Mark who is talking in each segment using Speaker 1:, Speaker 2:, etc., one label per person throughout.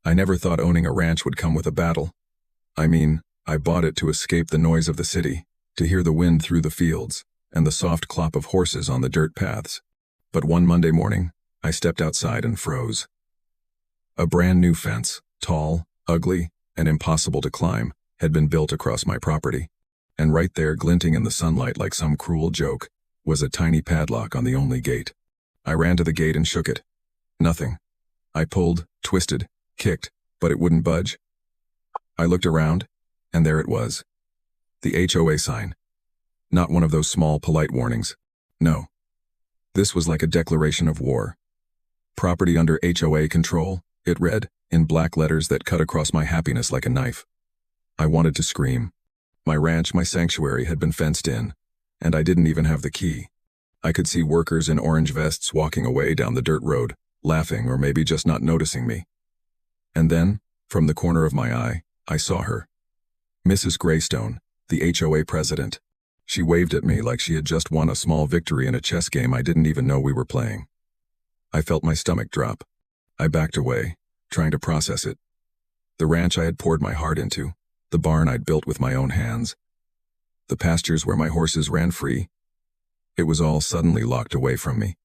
Speaker 1: I never thought owning a ranch would come with a battle. I mean, I bought it to escape the noise of the city, to hear the wind through the fields, and the soft clop of horses on the dirt paths. But one Monday morning, I stepped outside and froze. A brand new fence, tall, ugly, and impossible to climb, had been built across my property. And right there, glinting in the sunlight like some cruel joke, was a tiny padlock on the only gate. I ran to the gate and shook it. Nothing. I pulled, twisted, kicked, but it wouldn't budge. I looked around, and there it was. The HOA sign. Not one of those small, polite warnings. No. This was like a declaration of war. Property under HOA control, it read, in black letters that cut across my happiness like a knife. I wanted to scream. My ranch, my sanctuary, had been fenced in, and I didn't even have the key. I could see workers in orange vests walking away down the dirt road, laughing or maybe just not noticing me. And then, from the corner of my eye, I saw her. Mrs. Greystone, the HOA president. She waved at me like she had just won a small victory in a chess game I didn't even know we were playing. I felt my stomach drop. I backed away, trying to process it. The ranch I had poured my heart into, the barn I'd built with my own hands, the pastures where my horses ran free. It was all suddenly locked away from me.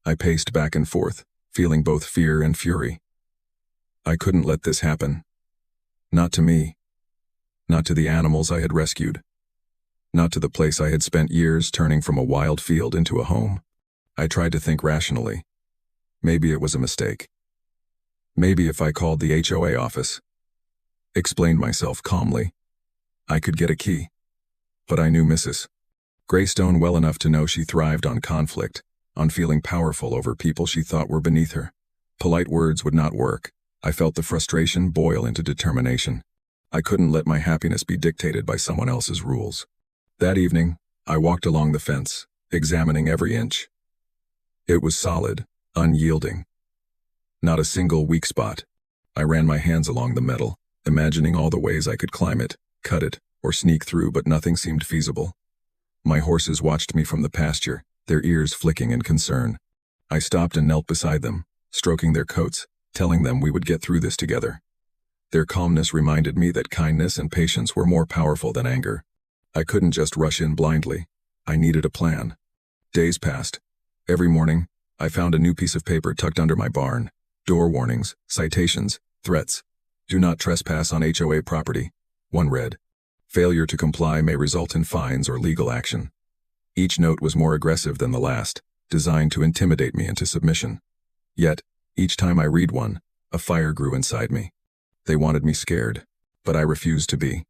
Speaker 1: I paced back and forth, feeling both fear and fury. I couldn't let this happen. Not to me. Not to the animals I had rescued. Not to the place I had spent years turning from a wild field into a home. I tried to think rationally. Maybe it was a mistake. Maybe if I called the HOA office, explained myself calmly, I could get a key. But I knew Mrs. Greystone well enough to know she thrived on conflict, on feeling powerful over people she thought were beneath her. Polite words would not work. I felt the frustration boil into determination. I couldn't let my happiness be dictated by someone else's rules. That evening, I walked along the fence, examining every inch. It was solid, unyielding. Not a single weak spot. I ran my hands along the metal, imagining all the ways I could climb it, cut it, or sneak through, but nothing seemed feasible. My horses watched me from the pasture, their ears flicking in concern. I stopped and knelt beside them, stroking their coats, telling them we would get through this together. Their calmness reminded me that kindness and patience were more powerful than anger. I couldn't just rush in blindly. I needed a plan. Days passed. Every morning, I found a new piece of paper tucked under my barn. Door warnings, citations, threats. Do not trespass on HOA property. One read. Failure to comply may result in fines or legal action. Each note was more aggressive than the last, designed to intimidate me into submission. Yet, each time I read one, a fire grew inside me. They wanted me scared, but I refused to be.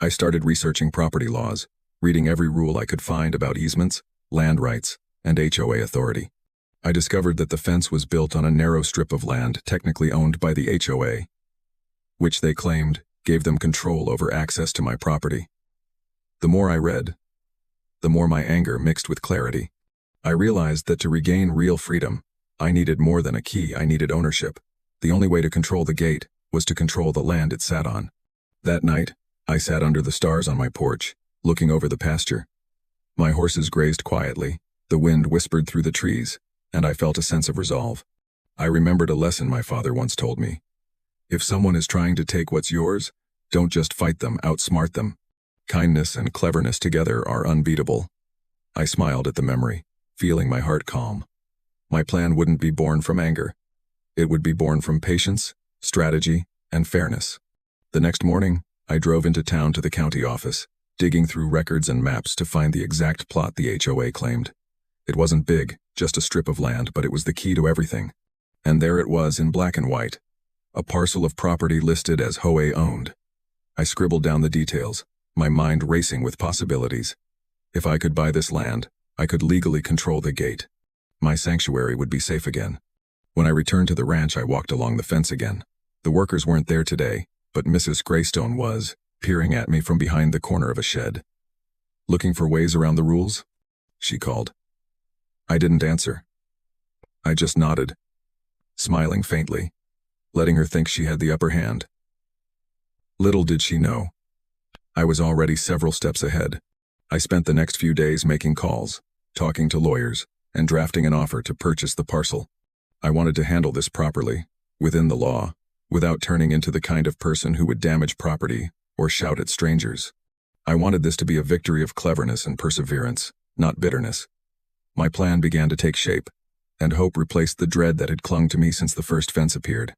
Speaker 1: I started researching property laws, reading every rule I could find about easements, land rights, and HOA authority. I discovered that the fence was built on a narrow strip of land technically owned by the HOA, which they claimed gave them control over access to my property. The more I read, the more my anger mixed with clarity. I realized that to regain real freedom, I needed more than a key. I needed ownership. The only way to control the gate was to control the land it sat on. That night, I sat under the stars on my porch, looking over the pasture. My horses grazed quietly, the wind whispered through the trees, and I felt a sense of resolve. I remembered a lesson my father once told me. If someone is trying to take what's yours, don't just fight them, outsmart them. Kindness and cleverness together are unbeatable. I smiled at the memory, feeling my heart calm. My plan wouldn't be born from anger. It would be born from patience, strategy, and fairness. The next morning, I drove into town to the county office, digging through records and maps to find the exact plot the HOA claimed. It wasn't big, just a strip of land, but it was the key to everything. And there it was in black and white, a parcel of property listed as HOA owned. I scribbled down the details, my mind racing with possibilities. If I could buy this land, I could legally control the gate. My sanctuary would be safe again. When I returned to the ranch, I walked along the fence again. The workers weren't there today, but Mrs. Greystone was, peering at me from behind the corner of a shed. Looking for ways around the rules? She called. I didn't answer. I just nodded, smiling faintly, letting her think she had the upper hand. Little did she know, I was already several steps ahead. I spent the next few days making calls, talking to lawyers, and drafting an offer to purchase the parcel. I wanted to handle this properly, within the law, without turning into the kind of person who would damage property or shout at strangers. I wanted this to be a victory of cleverness and perseverance, not bitterness. My plan began to take shape, and hope replaced the dread that had clung to me since the first fence appeared.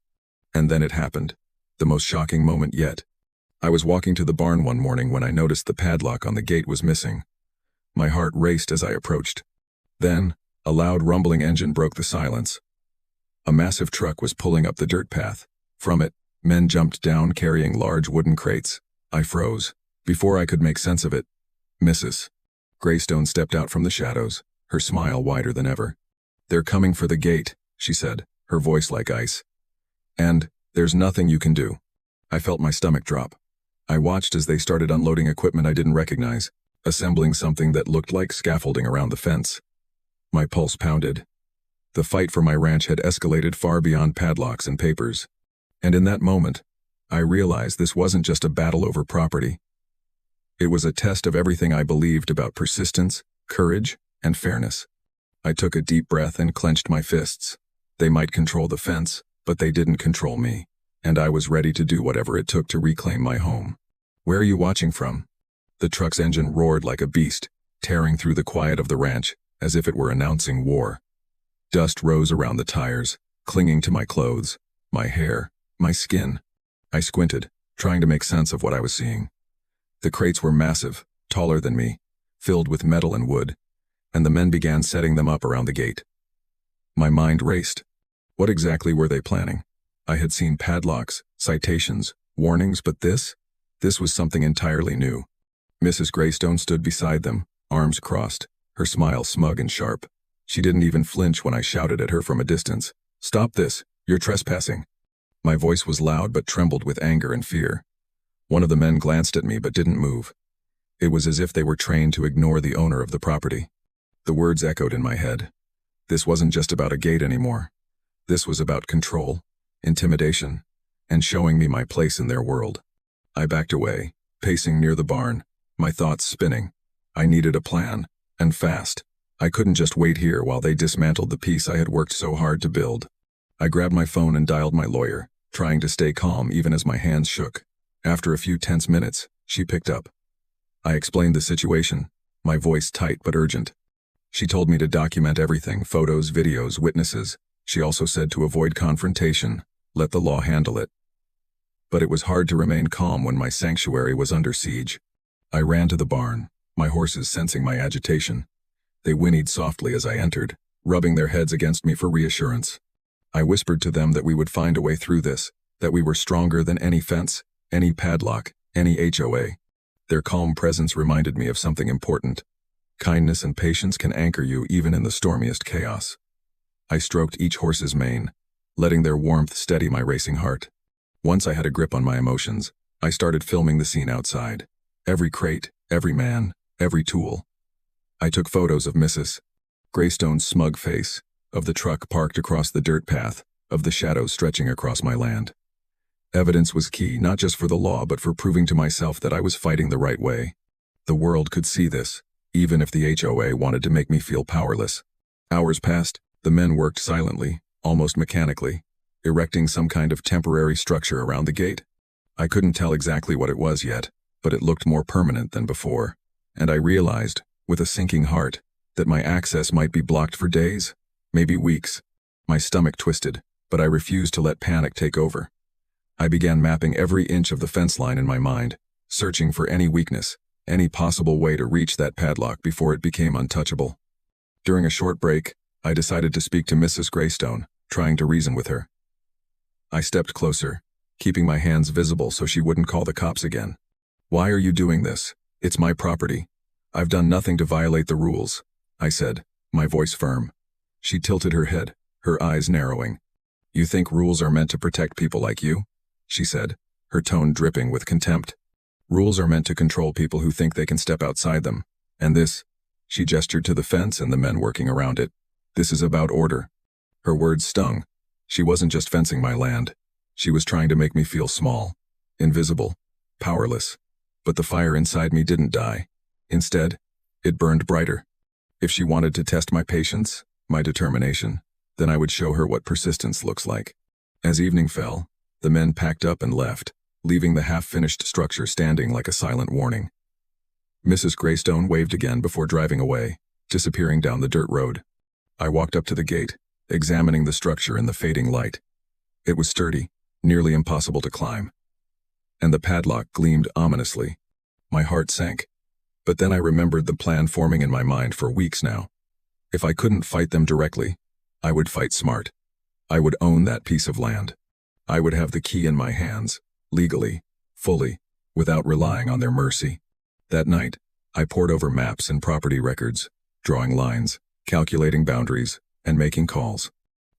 Speaker 1: And then it happened, the most shocking moment yet. I was walking to the barn one morning when I noticed the padlock on the gate was missing. My heart raced as I approached. Then, a loud rumbling engine broke the silence. A massive truck was pulling up the dirt path. From it, men jumped down carrying large wooden crates. I froze. Before I could make sense of it, Mrs. Greystone stepped out from the shadows, her smile wider than ever. "They're coming for the gate," she said, her voice like ice. "And there's nothing you can do." I felt my stomach drop. I watched as they started unloading equipment I didn't recognize, assembling something that looked like scaffolding around the fence. My pulse pounded. The fight for my ranch had escalated far beyond padlocks and papers. And in that moment, I realized this wasn't just a battle over property. It was a test of everything I believed about persistence, courage, and fairness. I took a deep breath and clenched my fists. They might control the fence, but they didn't control me, and I was ready to do whatever it took to reclaim my home. "Where are you watching from?" The truck's engine roared like a beast, tearing through the quiet of the ranch, as if it were announcing war. Dust rose around the tires, clinging to my clothes, my hair, my skin. I squinted, trying to make sense of what I was seeing. The crates were massive, taller than me, filled with metal and wood, and the men began setting them up around the gate. My mind raced. What exactly were they planning? I had seen padlocks, citations, warnings, but this was something entirely new. Mrs. Greystone stood beside them, arms crossed, her smile smug and sharp. She didn't even flinch when I shouted at her from a distance. "Stop this, you're trespassing." My voice was loud but trembled with anger and fear. One of the men glanced at me but didn't move. It was as if they were trained to ignore the owner of the property. The words echoed in my head. This wasn't just about a gate anymore. This was about control, intimidation, and showing me my place in their world. I backed away, pacing near the barn, my thoughts spinning. I needed a plan, and fast. I couldn't just wait here while they dismantled the piece I had worked so hard to build. I grabbed my phone and dialed my lawyer, trying to stay calm even as my hands shook. After a few tense minutes, she picked up. I explained the situation, my voice tight but urgent. She told me to document everything, photos, videos, witnesses. She also said to avoid confrontation, let the law handle it. But it was hard to remain calm when my sanctuary was under siege. I ran to the barn, my horses sensing my agitation. They whinnied softly as I entered, rubbing their heads against me for reassurance. I whispered to them that we would find a way through this, that we were stronger than any fence, any padlock, any HOA. Their calm presence reminded me of something important. Kindness and patience can anchor you even in the stormiest chaos. I stroked each horse's mane, letting their warmth steady my racing heart. Once I had a grip on my emotions, I started filming the scene outside. Every crate, every man, every tool. I took photos of Mrs. Greystone's smug face, of the truck parked across the dirt path, of the shadows stretching across my land. Evidence was key, not just for the law, but for proving to myself that I was fighting the right way. The world could see this, even if the HOA wanted to make me feel powerless. Hours passed, the men worked silently, almost mechanically, erecting some kind of temporary structure around the gate. I couldn't tell exactly what it was yet, but it looked more permanent than before, and I realized, with a sinking heart, that my access might be blocked for days, maybe weeks. My stomach twisted, but I refused to let panic take over. I began mapping every inch of the fence line in my mind, searching for any weakness, any possible way to reach that padlock before it became untouchable. During a short break, I decided to speak to Mrs. Greystone, trying to reason with her. I stepped closer, keeping my hands visible so she wouldn't call the cops again. "Why are you doing this? It's my property. I've done nothing to violate the rules," I said, my voice firm. She tilted her head, her eyes narrowing. "You think rules are meant to protect people like you?" she said, her tone dripping with contempt. "Rules are meant to control people who think they can step outside them. And this," she gestured to the fence and the men working around it, "this is about order." Her words stung. She wasn't just fencing my land. She was trying to make me feel small, invisible, powerless. But the fire inside me didn't die. Instead, it burned brighter. If she wanted to test my patience, my determination, then I would show her what persistence looks like. As evening fell, The men packed up and left, leaving the half-finished structure standing like a silent warning. Mrs. Greystone waved again before driving away, disappearing down the dirt road. I walked up to the gate, examining the structure in the fading light. It was sturdy, nearly impossible to climb. And the padlock gleamed ominously. My heart sank. But then I remembered the plan forming in my mind for weeks now. If I couldn't fight them directly, I would fight smart. I would own that piece of land. I would have the key in my hands, legally, fully, without relying on their mercy. That night, I pored over maps and property records, drawing lines, calculating boundaries, and making calls.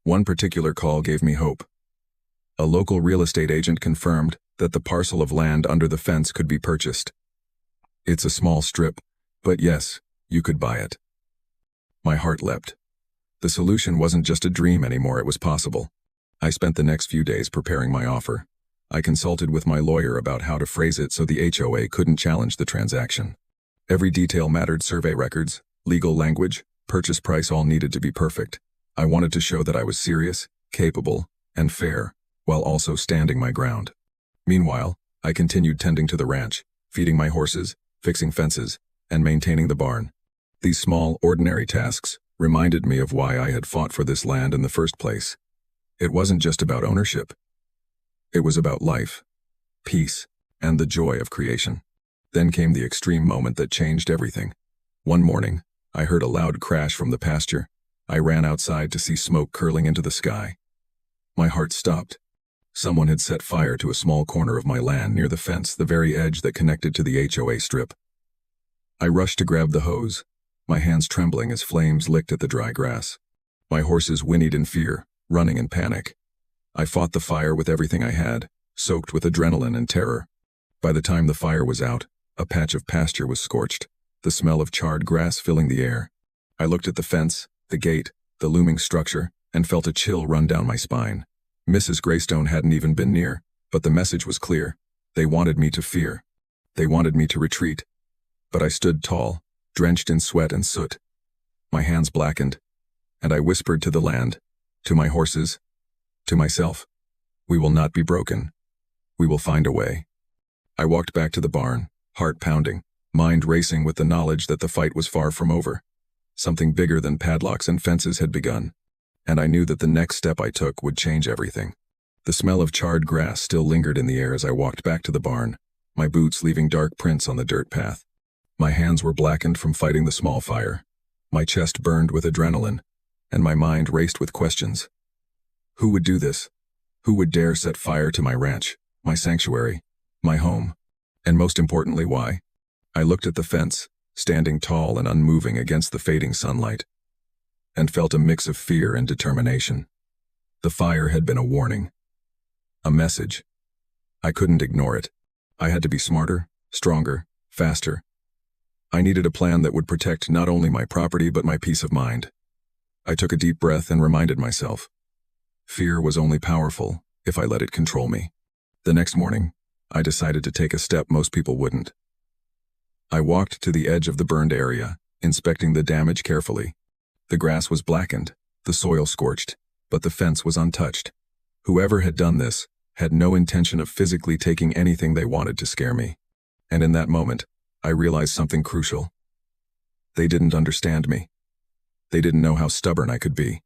Speaker 1: One particular call gave me hope. A local real estate agent confirmed that the parcel of land under the fence could be purchased. It's a small strip, but yes, you could buy it. My heart leapt. The solution wasn't just a dream anymore, it was possible. I spent the next few days preparing my offer. I consulted with my lawyer about how to phrase it so the HOA couldn't challenge the transaction. Every detail mattered: survey records, legal language, purchase price, all needed to be perfect. I wanted to show that I was serious, capable, and fair, while also standing my ground. Meanwhile, I continued tending to the ranch, feeding my horses, fixing fences, and maintaining the barn. These small, ordinary tasks reminded me of why I had fought for this land in the first place. It wasn't just about ownership. It was about life, peace, and the joy of creation. Then came the extreme moment that changed everything. One morning, I heard a loud crash from the pasture. I ran outside to see smoke curling into the sky. My heart stopped. Someone had set fire to a small corner of my land near the fence, the very edge that connected to the HOA strip. I rushed to grab the hose, my hands trembling as flames licked at the dry grass. My horses whinnied in fear, running in panic. I fought the fire with everything I had, soaked with adrenaline and terror. By the time the fire was out, a patch of pasture was scorched, the smell of charred grass filling the air. I looked at the fence, the gate, the looming structure, and felt a chill run down my spine. Mrs. Greystone hadn't even been near, but the message was clear. They wanted me to fear. They wanted me to retreat. But I stood tall, drenched in sweat and soot. My hands blackened, and I whispered to the land, to my horses, to myself, "We will not be broken. We will find a way." I walked back to the barn, heart pounding, mind racing with the knowledge that the fight was far from over. Something bigger than padlocks and fences had begun, and I knew that the next step I took would change everything. The smell of charred grass still lingered in the air as I walked back to the barn, my boots leaving dark prints on the dirt path. My hands were blackened from fighting the small fire. My chest burned with adrenaline, and my mind raced with questions. Who would do this? Who would dare set fire to my ranch, my sanctuary, my home? And most importantly, why? I looked at the fence, standing tall and unmoving against the fading sunlight, and felt a mix of fear and determination. The fire had been a warning, a message. I couldn't ignore it. I had to be smarter, stronger, faster. I needed a plan that would protect not only my property but my peace of mind. I took a deep breath and reminded myself, fear was only powerful if I let it control me. The next morning, I decided to take a step most people wouldn't. I walked to the edge of the burned area, inspecting the damage carefully. The grass was blackened, the soil scorched, but the fence was untouched. Whoever had done this had no intention of physically taking anything they wanted to scare me. And in that moment, I realized something crucial. They didn't understand me. They didn't know how stubborn I could be.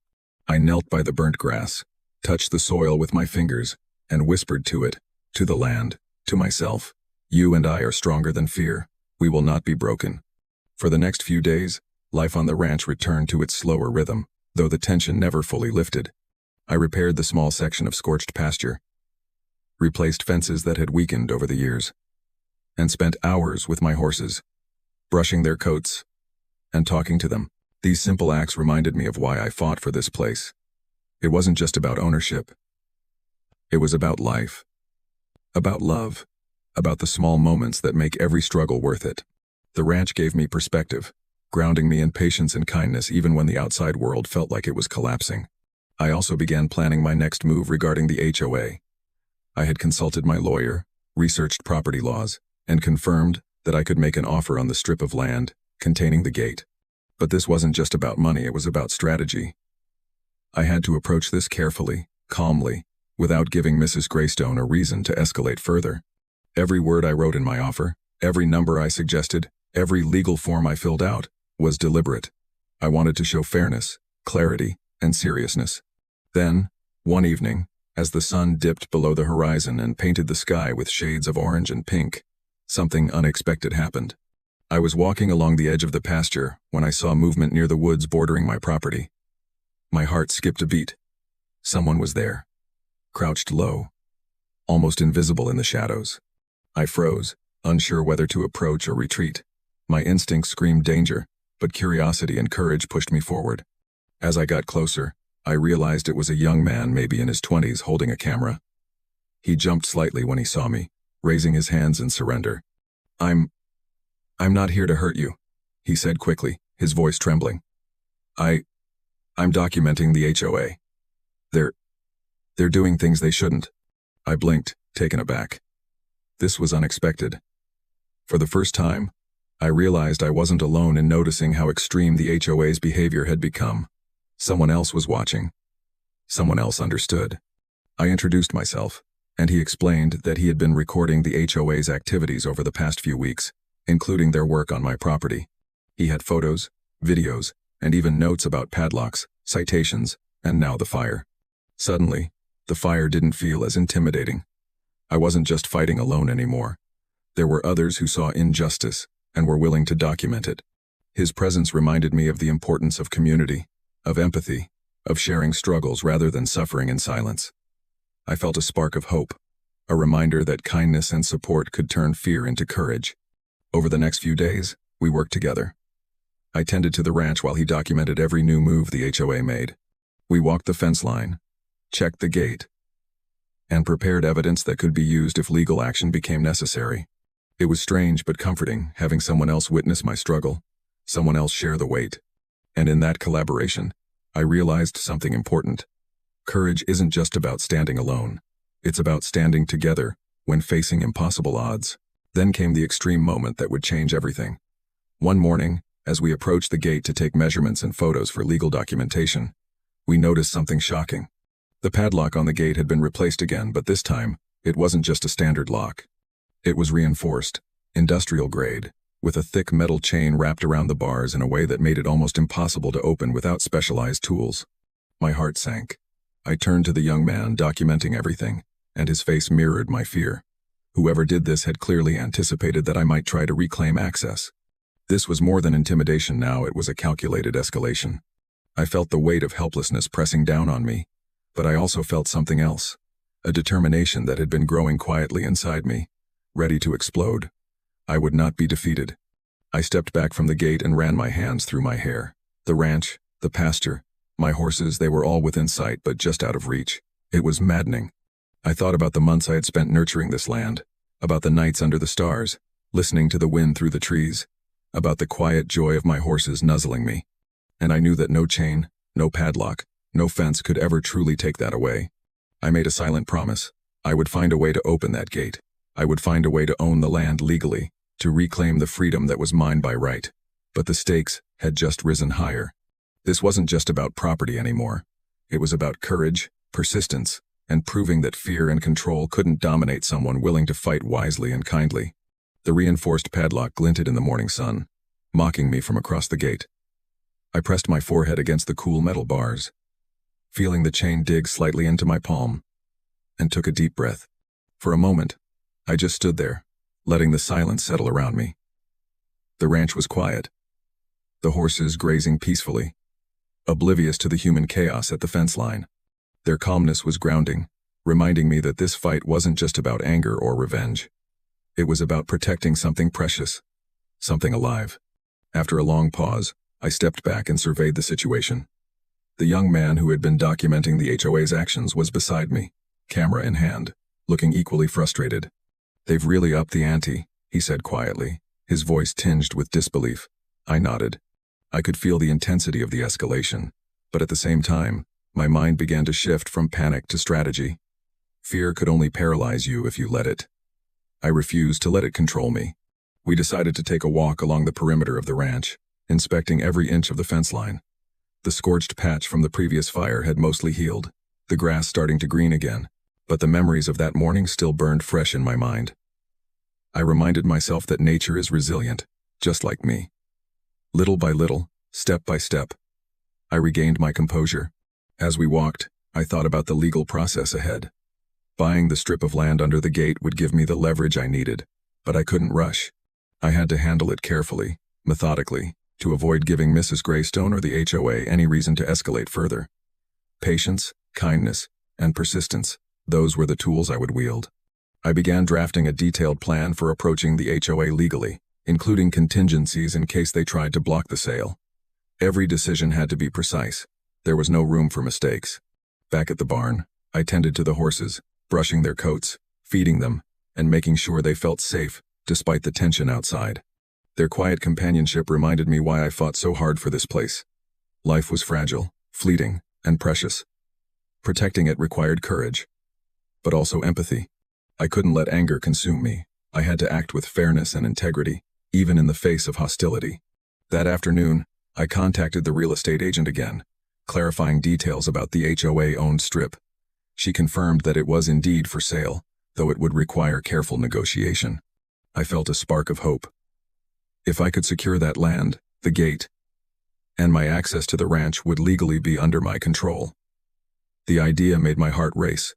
Speaker 1: I knelt by the burnt grass, touched the soil with my fingers, and whispered to it, to the land, to myself, "You and I are stronger than fear. We will not be broken." For the next few days, life on the ranch returned to its slower rhythm, though the tension never fully lifted. I repaired the small section of scorched pasture, replaced fences that had weakened over the years, and spent hours with my horses, brushing their coats and talking to them. These simple acts reminded me of why I fought for this place. It wasn't just about ownership. It was about life, about love, about the small moments that make every struggle worth it. The ranch gave me perspective, grounding me in patience and kindness even when the outside world felt like it was collapsing. I also began planning my next move regarding the HOA. I had consulted my lawyer, researched property laws, and confirmed that I could make an offer on the strip of land containing the gate. But this wasn't just about money, it was about strategy. I had to approach this carefully, calmly, without giving Mrs. Greystone a reason to escalate further. Every word I wrote in my offer, every number I suggested, every legal form I filled out, was deliberate. I wanted to show fairness, clarity, and seriousness. Then, one evening, as the sun dipped below the horizon and painted the sky with shades of orange and pink, something unexpected happened. I was walking along the edge of the pasture when I saw movement near the woods bordering my property. My heart skipped a beat. Someone was there, crouched low, almost invisible in the shadows. I froze, unsure whether to approach or retreat. My instincts screamed danger, but curiosity and courage pushed me forward. As I got closer, I realized it was a young man, maybe in his 20s, holding a camera. He jumped slightly when he saw me, raising his hands in surrender. I'm not here to hurt you," he said quickly, his voice trembling. I'm documenting the HOA. They're doing things they shouldn't." I blinked, taken aback. This was unexpected. For the first time, I realized I wasn't alone in noticing how extreme the HOA's behavior had become. Someone else was watching. Someone else understood. I introduced myself, and he explained that he had been recording the HOA's activities over the past few weeks, including their work on my property. He had photos, videos, and even notes about padlocks, citations, and now the fire. Suddenly, the fire didn't feel as intimidating. I wasn't just fighting alone anymore. There were others who saw injustice and were willing to document it. His presence reminded me of the importance of community, of empathy, of sharing struggles rather than suffering in silence. I felt a spark of hope, a reminder that kindness and support could turn fear into courage. Over the next few days, we worked together. I tended to the ranch while he documented every new move the HOA made. We walked the fence line, checked the gate, and prepared evidence that could be used if legal action became necessary. It was strange but comforting having someone else witness my struggle, someone else share the weight. And in that collaboration, I realized something important. Courage isn't just about standing alone. It's about standing together when facing impossible odds. Then came the extreme moment that would change everything. One morning, as we approached the gate to take measurements and photos for legal documentation, we noticed something shocking. The padlock on the gate had been replaced again, but this time, it wasn't just a standard lock. It was reinforced, industrial grade, with a thick metal chain wrapped around the bars in a way that made it almost impossible to open without specialized tools. My heart sank. I turned to the young man documenting everything, and his face mirrored my fear. Whoever did this had clearly anticipated that I might try to reclaim access. This was more than intimidation now, it was a calculated escalation. I felt the weight of helplessness pressing down on me, but I also felt something else, a determination that had been growing quietly inside me, ready to explode. I would not be defeated. I stepped back from the gate and ran my hands through my hair. The ranch, the pasture, my horses, they were all within sight but just out of reach. It was maddening. I thought about the months I had spent nurturing this land, about the nights under the stars, listening to the wind through the trees, about the quiet joy of my horses nuzzling me. And I knew that no chain, no padlock, no fence could ever truly take that away. I made a silent promise. I would find a way to open that gate. I would find a way to own the land legally, to reclaim the freedom that was mine by right. But the stakes had just risen higher. This wasn't just about property anymore. It was about courage, persistence, and proving that fear and control couldn't dominate someone willing to fight wisely and kindly. The reinforced padlock glinted in the morning sun, mocking me from across the gate. I pressed my forehead against the cool metal bars, feeling the chain dig slightly into my palm, and took a deep breath. For a moment, I just stood there, letting the silence settle around me. The ranch was quiet, the horses grazing peacefully, oblivious to the human chaos at the fence line. Their calmness was grounding, reminding me that this fight wasn't just about anger or revenge. It was about protecting something precious, something alive. After a long pause, I stepped back and surveyed the situation. The young man who had been documenting the HOA's actions was beside me, camera in hand, looking equally frustrated. "They've really upped the ante," he said quietly, his voice tinged with disbelief. I nodded. I could feel the intensity of the escalation, but at the same time, my mind began to shift from panic to strategy. Fear could only paralyze you if you let it. I refused to let it control me. We decided to take a walk along the perimeter of the ranch, inspecting every inch of the fence line. The scorched patch from the previous fire had mostly healed, the grass starting to green again, but the memories of that morning still burned fresh in my mind. I reminded myself that nature is resilient, just like me. Little by little, step by step, I regained my composure. As we walked, I thought about the legal process ahead. Buying the strip of land under the gate would give me the leverage I needed, but I couldn't rush. I had to handle it carefully, methodically, to avoid giving Mrs. Greystone or the HOA any reason to escalate further. Patience, kindness, and persistence, those were the tools I would wield. I began drafting a detailed plan for approaching the HOA legally, including contingencies in case they tried to block the sale. Every decision had to be precise. There was no room for mistakes. Back at the barn, I tended to the horses, brushing their coats, feeding them, and making sure they felt safe, despite the tension outside. Their quiet companionship reminded me why I fought so hard for this place. Life was fragile, fleeting, and precious. Protecting it required courage, but also empathy. I couldn't let anger consume me. I had to act with fairness and integrity, even in the face of hostility. That afternoon, I contacted the real estate agent again, clarifying details about the HOA-owned strip. She confirmed that it was indeed for sale, though it would require careful negotiation. I felt a spark of hope. If I could secure that land, the gate, and my access to the ranch would legally be under my control. The idea made my heart race.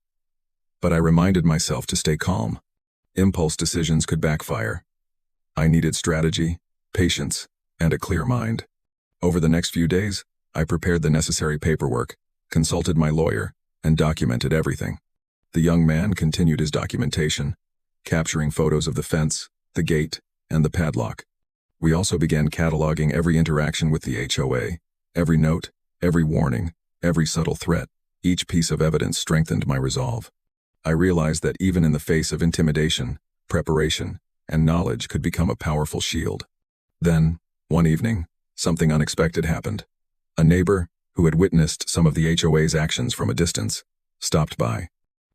Speaker 1: But I reminded myself to stay calm. Impulse decisions could backfire. I needed strategy, patience, and a clear mind. Over the next few days, I prepared the necessary paperwork, consulted my lawyer, and documented everything. The young man continued his documentation, capturing photos of the fence, the gate, and the padlock. We also began cataloging every interaction with the HOA, every note, every warning, every subtle threat. Each piece of evidence strengthened my resolve. I realized that even in the face of intimidation, preparation, and knowledge could become a powerful shield. Then, one evening, something unexpected happened. A neighbor, who had witnessed some of the HOA's actions from a distance, stopped by.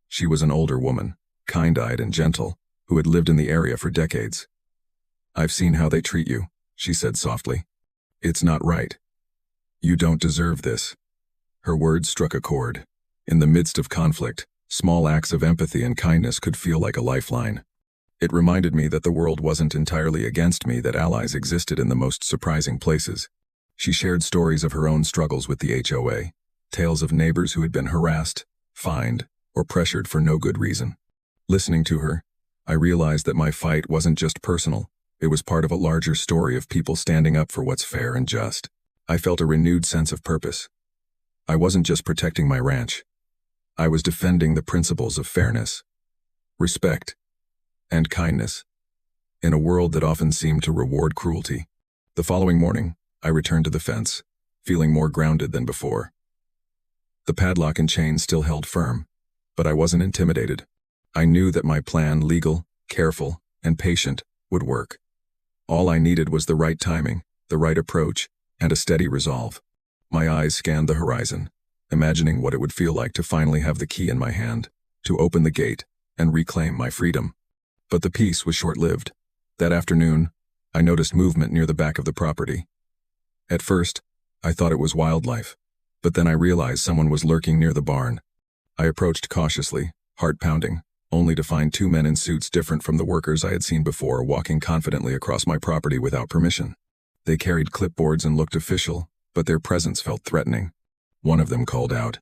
Speaker 1: She was an older woman, kind-eyed and gentle, who had lived in the area for decades. "I've seen how they treat you," she said softly. "It's not right. You don't deserve this." Her words struck a chord. In the midst of conflict, small acts of empathy and kindness could feel like a lifeline. It reminded me that the world wasn't entirely against me, that allies existed in the most surprising places. She shared stories of her own struggles with the HOA, tales of neighbors who had been harassed, fined, or pressured for no good reason. Listening to her, I realized that my fight wasn't just personal. It was part of a larger story of people standing up for what's fair and just. I felt a renewed sense of purpose. I wasn't just protecting my ranch. I was defending the principles of fairness, respect, and kindness, in a world that often seemed to reward cruelty. The following morning, I returned to the fence, feeling more grounded than before. The padlock and chain still held firm, but I wasn't intimidated. I knew that my plan, legal, careful, and patient, would work. All I needed was the right timing, the right approach, and a steady resolve. My eyes scanned the horizon, imagining what it would feel like to finally have the key in my hand, to open the gate, and reclaim my freedom. But the peace was short-lived. That afternoon, I noticed movement near the back of the property. At first, I thought it was wildlife, but then I realized someone was lurking near the barn. I approached cautiously, heart pounding, only to find two men in suits different from the workers I had seen before walking confidently across my property without permission. They carried clipboards and looked official, but their presence felt threatening. One of them called out,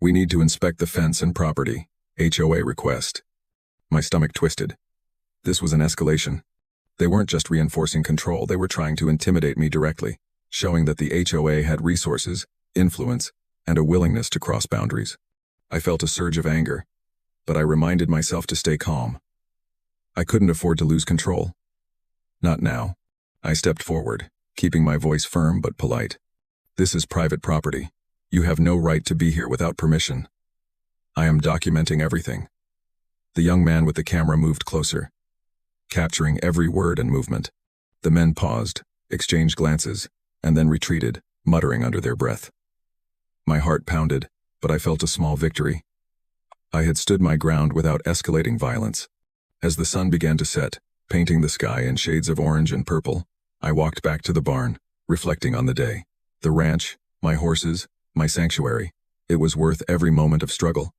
Speaker 1: "We need to inspect the fence and property. HOA request." My stomach twisted. This was an escalation. They weren't just reinforcing control, they were trying to intimidate me directly, showing that the HOA had resources, influence, and a willingness to cross boundaries. I felt a surge of anger, but I reminded myself to stay calm. I couldn't afford to lose control. Not now. I stepped forward, keeping my voice firm but polite. "This is private property. You have no right to be here without permission. I am documenting everything." The young man with the camera moved closer, capturing every word and movement. The men paused, exchanged glances, and then retreated, muttering under their breath. My heart pounded, but I felt a small victory. I had stood my ground without escalating violence. As the sun began to set, painting the sky in shades of orange and purple, I walked back to the barn, reflecting on the day. The ranch, my horses, my sanctuary. It was worth every moment of struggle.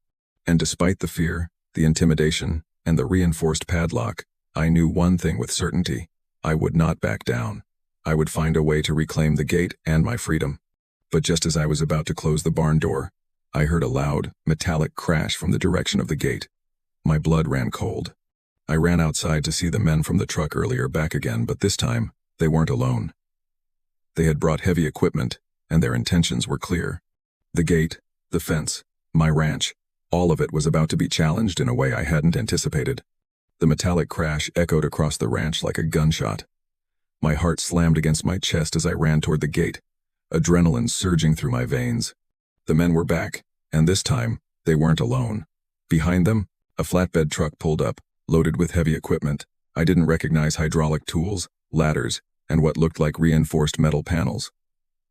Speaker 1: And despite the fear, the intimidation, and the reinforced padlock, I knew one thing with certainty. I would not back down. I would find a way to reclaim the gate and my freedom. But just as I was about to close the barn door, I heard a loud, metallic crash from the direction of the gate. My blood ran cold. I ran outside to see the men from the truck earlier back again, but this time, they weren't alone. They had brought heavy equipment, and their intentions were clear. The gate, the fence, my ranch, all of it was about to be challenged in a way I hadn't anticipated. The metallic crash echoed across the ranch like a gunshot. My heart slammed against my chest as I ran toward the gate, adrenaline surging through my veins. The men were back, and this time, they weren't alone. Behind them, a flatbed truck pulled up, loaded with heavy equipment. I didn't recognize hydraulic tools, ladders, and what looked like reinforced metal panels.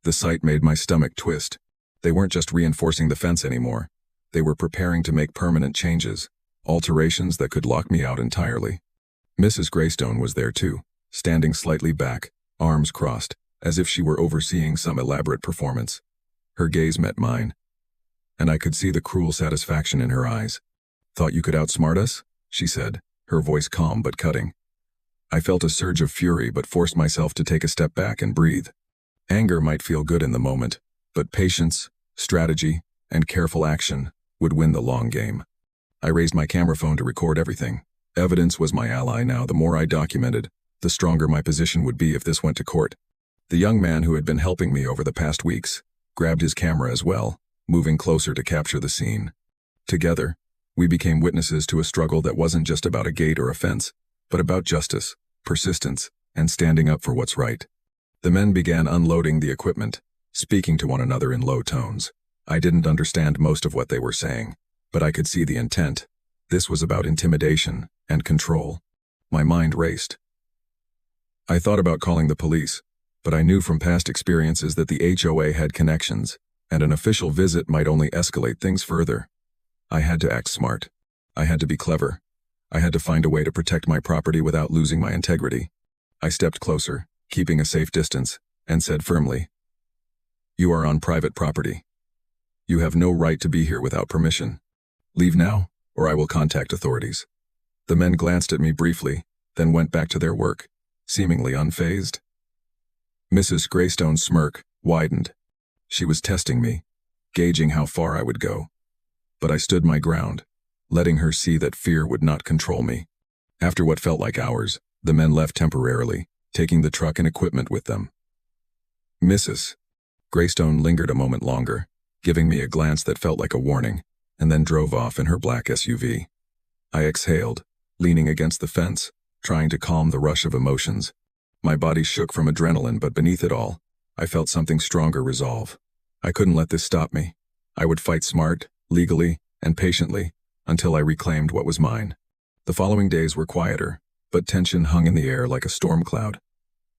Speaker 1: The sight made my stomach twist. They weren't just reinforcing the fence anymore. They were preparing to make permanent changes, alterations that could lock me out entirely. Mrs. Greystone was there too, standing slightly back, arms crossed, as if she were overseeing some elaborate performance. Her gaze met mine, and I could see the cruel satisfaction in her eyes. "Thought you could outsmart us?" she said, her voice calm but cutting. I felt a surge of fury but forced myself to take a step back and breathe. Anger might feel good in the moment, but patience, strategy, and careful action would win the long game. I raised my camera phone to record everything. Evidence was my ally now. The more I documented, the stronger my position would be if this went to court. The young man who had been helping me over the past weeks grabbed his camera as well, moving closer to capture the scene. Together, we became witnesses to a struggle that wasn't just about a gate or a fence, but about justice, persistence, and standing up for what's right. The men began unloading the equipment, speaking to one another in low tones. I didn't understand most of what they were saying, but I could see the intent. This was about intimidation and control. My mind raced. I thought about calling the police, but I knew from past experiences that the HOA had connections, and an official visit might only escalate things further. I had to act smart. I had to be clever. I had to find a way to protect my property without losing my integrity. I stepped closer, keeping a safe distance, and said firmly, "You are on private property. You have no right to be here without permission. Leave now, or I will contact authorities." The men glanced at me briefly, then went back to their work, seemingly unfazed. Mrs. Greystone's smirk widened. She was testing me, gauging how far I would go. But I stood my ground, letting her see that fear would not control me. After what felt like hours, the men left temporarily, taking the truck and equipment with them. "Mrs." Greystone lingered a moment longer, giving me a glance that felt like a warning, and then drove off in her black SUV. I exhaled, leaning against the fence, trying to calm the rush of emotions. My body shook from adrenaline, but beneath it all, I felt something stronger resolve. I couldn't let this stop me. I would fight smart, legally, and patiently, until I reclaimed what was mine. The following days were quieter, but tension hung in the air like a storm cloud.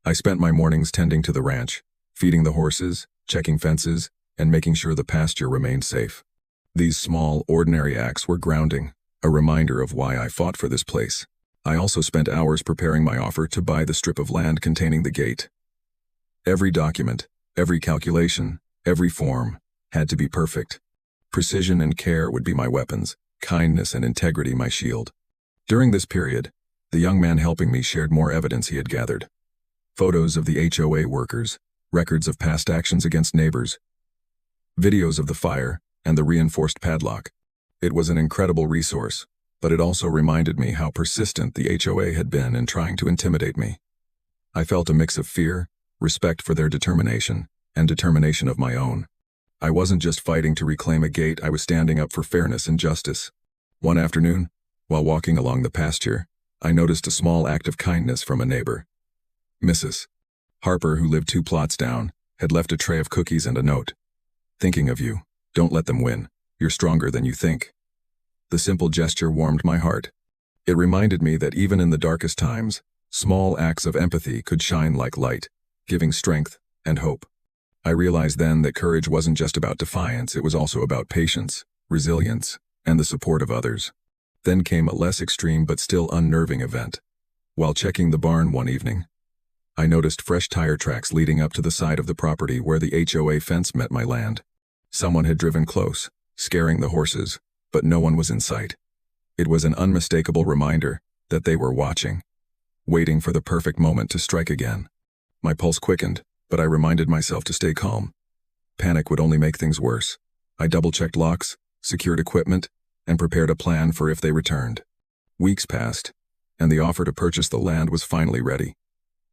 Speaker 1: I spent my mornings tending to the ranch, feeding the horses, checking fences, and making sure the pasture remained safe. These small, ordinary acts were grounding, a reminder of why I fought for this place. I also spent hours preparing my offer to buy the strip of land containing the gate. Every document, every calculation, every form had to be perfect. Precision and care would be my weapons, kindness and integrity my shield. During this period, the young man helping me shared more evidence he had gathered. Photos of the HOA workers, records of past actions against neighbors, videos of the fire, and the reinforced padlock. It was an incredible resource, but it also reminded me how persistent the HOA had been in trying to intimidate me. I felt a mix of fear, respect for their determination, and determination of my own. I wasn't just fighting to reclaim a gate, I was standing up for fairness and justice. One afternoon, while walking along the pasture, I noticed a small act of kindness from a neighbor. Mrs. Harper, who lived 2 plots down, had left a tray of cookies and a note. "Thinking of you. Don't let them win. You're stronger than you think." The simple gesture warmed my heart. It reminded me that even in the darkest times, small acts of empathy could shine like light, giving strength and hope. I realized then that courage wasn't just about defiance, it was also about patience, resilience, and the support of others. Then came a less extreme but still unnerving event. While checking the barn one evening, I noticed fresh tire tracks leading up to the side of the property where the HOA fence met my land. Someone had driven close, scaring the horses, but no one was in sight. It was an unmistakable reminder that they were watching, waiting for the perfect moment to strike again. My pulse quickened, but I reminded myself to stay calm. Panic would only make things worse. I double-checked locks, secured equipment, and prepared a plan for if they returned. Weeks passed, and the offer to purchase the land was finally ready.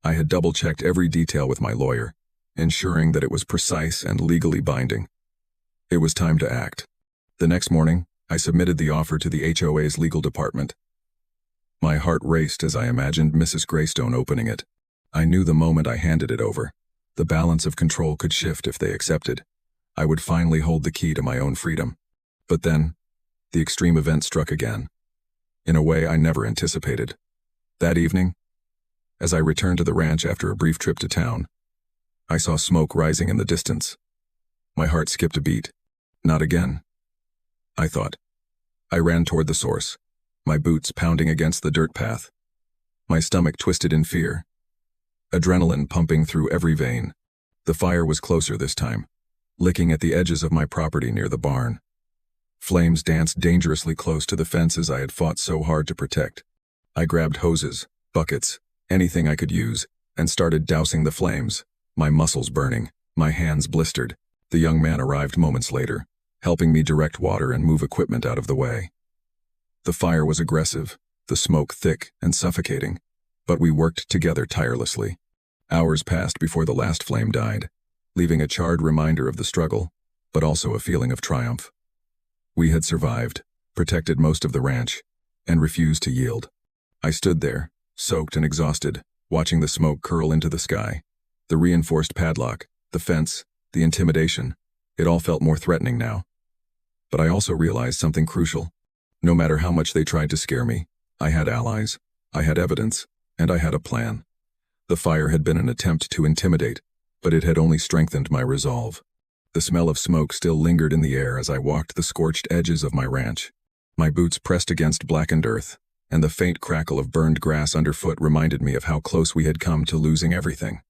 Speaker 1: I had double-checked every detail with my lawyer, ensuring that it was precise and legally binding. It was time to act. The next morning, I submitted the offer to the HOA's legal department. My heart raced as I imagined Mrs. Greystone opening it. I knew the moment I handed it over, the balance of control could shift if they accepted. I would finally hold the key to my own freedom. But then, the extreme event struck again, in a way I never anticipated. That evening, as I returned to the ranch after a brief trip to town, I saw smoke rising in the distance. My heart skipped a beat. Not again, I thought. I ran toward the source, my boots pounding against the dirt path. My stomach twisted in fear, adrenaline pumping through every vein. The fire was closer this time, licking at the edges of my property near the barn. Flames danced dangerously close to the fences I had fought so hard to protect. I grabbed hoses, buckets, anything I could use, and started dousing the flames, my muscles burning, my hands blistered. The young man arrived moments later, helping me direct water and move equipment out of the way. The fire was aggressive, the smoke thick and suffocating, but we worked together tirelessly. Hours passed before the last flame died, leaving a charred reminder of the struggle, but also a feeling of triumph. We had survived, protected most of the ranch, and refused to yield. I stood there, soaked and exhausted, watching the smoke curl into the sky. The reinforced padlock, the fence, the intimidation, it all felt more threatening now. But I also realized something crucial. No matter how much they tried to scare me, I had allies, I had evidence, and I had a plan. The fire had been an attempt to intimidate, but it had only strengthened my resolve. The smell of smoke still lingered in the air as I walked the scorched edges of my ranch. My boots pressed against blackened earth, and the faint crackle of burned grass underfoot reminded me of how close we had come to losing everything.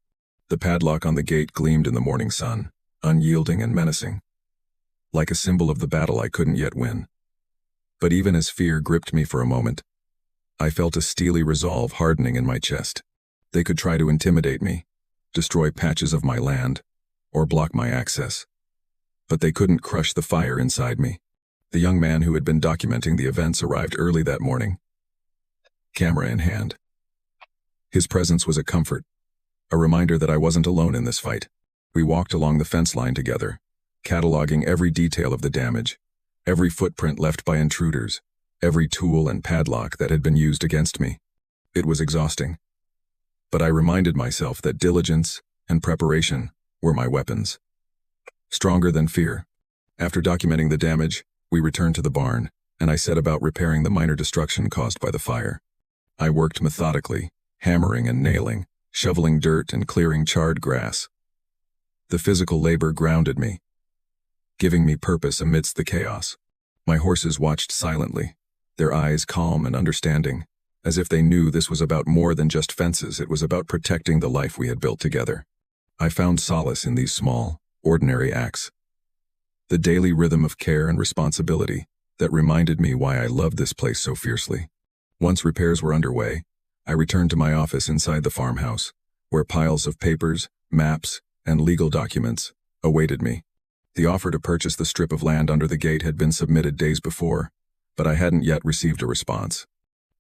Speaker 1: The padlock on the gate gleamed in the morning sun, unyielding and menacing, like a symbol of the battle I couldn't yet win. But even as fear gripped me for a moment, I felt a steely resolve hardening in my chest. They could try to intimidate me, destroy patches of my land, or block my access. But they couldn't crush the fire inside me. The young man who had been documenting the events arrived early that morning, camera in hand. His presence was a comfort, a reminder that I wasn't alone in this fight. We walked along the fence line together, cataloging every detail of the damage, every footprint left by intruders, every tool and padlock that had been used against me. It was exhausting, but I reminded myself that diligence and preparation were my weapons. Stronger than fear. After documenting the damage, we returned to the barn, and I set about repairing the minor destruction caused by the fire. I worked methodically, hammering and nailing, shoveling dirt and clearing charred grass. The physical labor grounded me, giving me purpose amidst the chaos. My horses watched silently, their eyes calm and understanding, as if they knew this was about more than just fences. It was about protecting the life we had built together. I found solace in these small, ordinary acts, the daily rhythm of care and responsibility that reminded me why I loved this place so fiercely. Once repairs were underway, I returned to my office inside the farmhouse, where piles of papers, maps, and legal documents awaited me. The offer to purchase the strip of land under the gate had been submitted days before, but I hadn't yet received a response.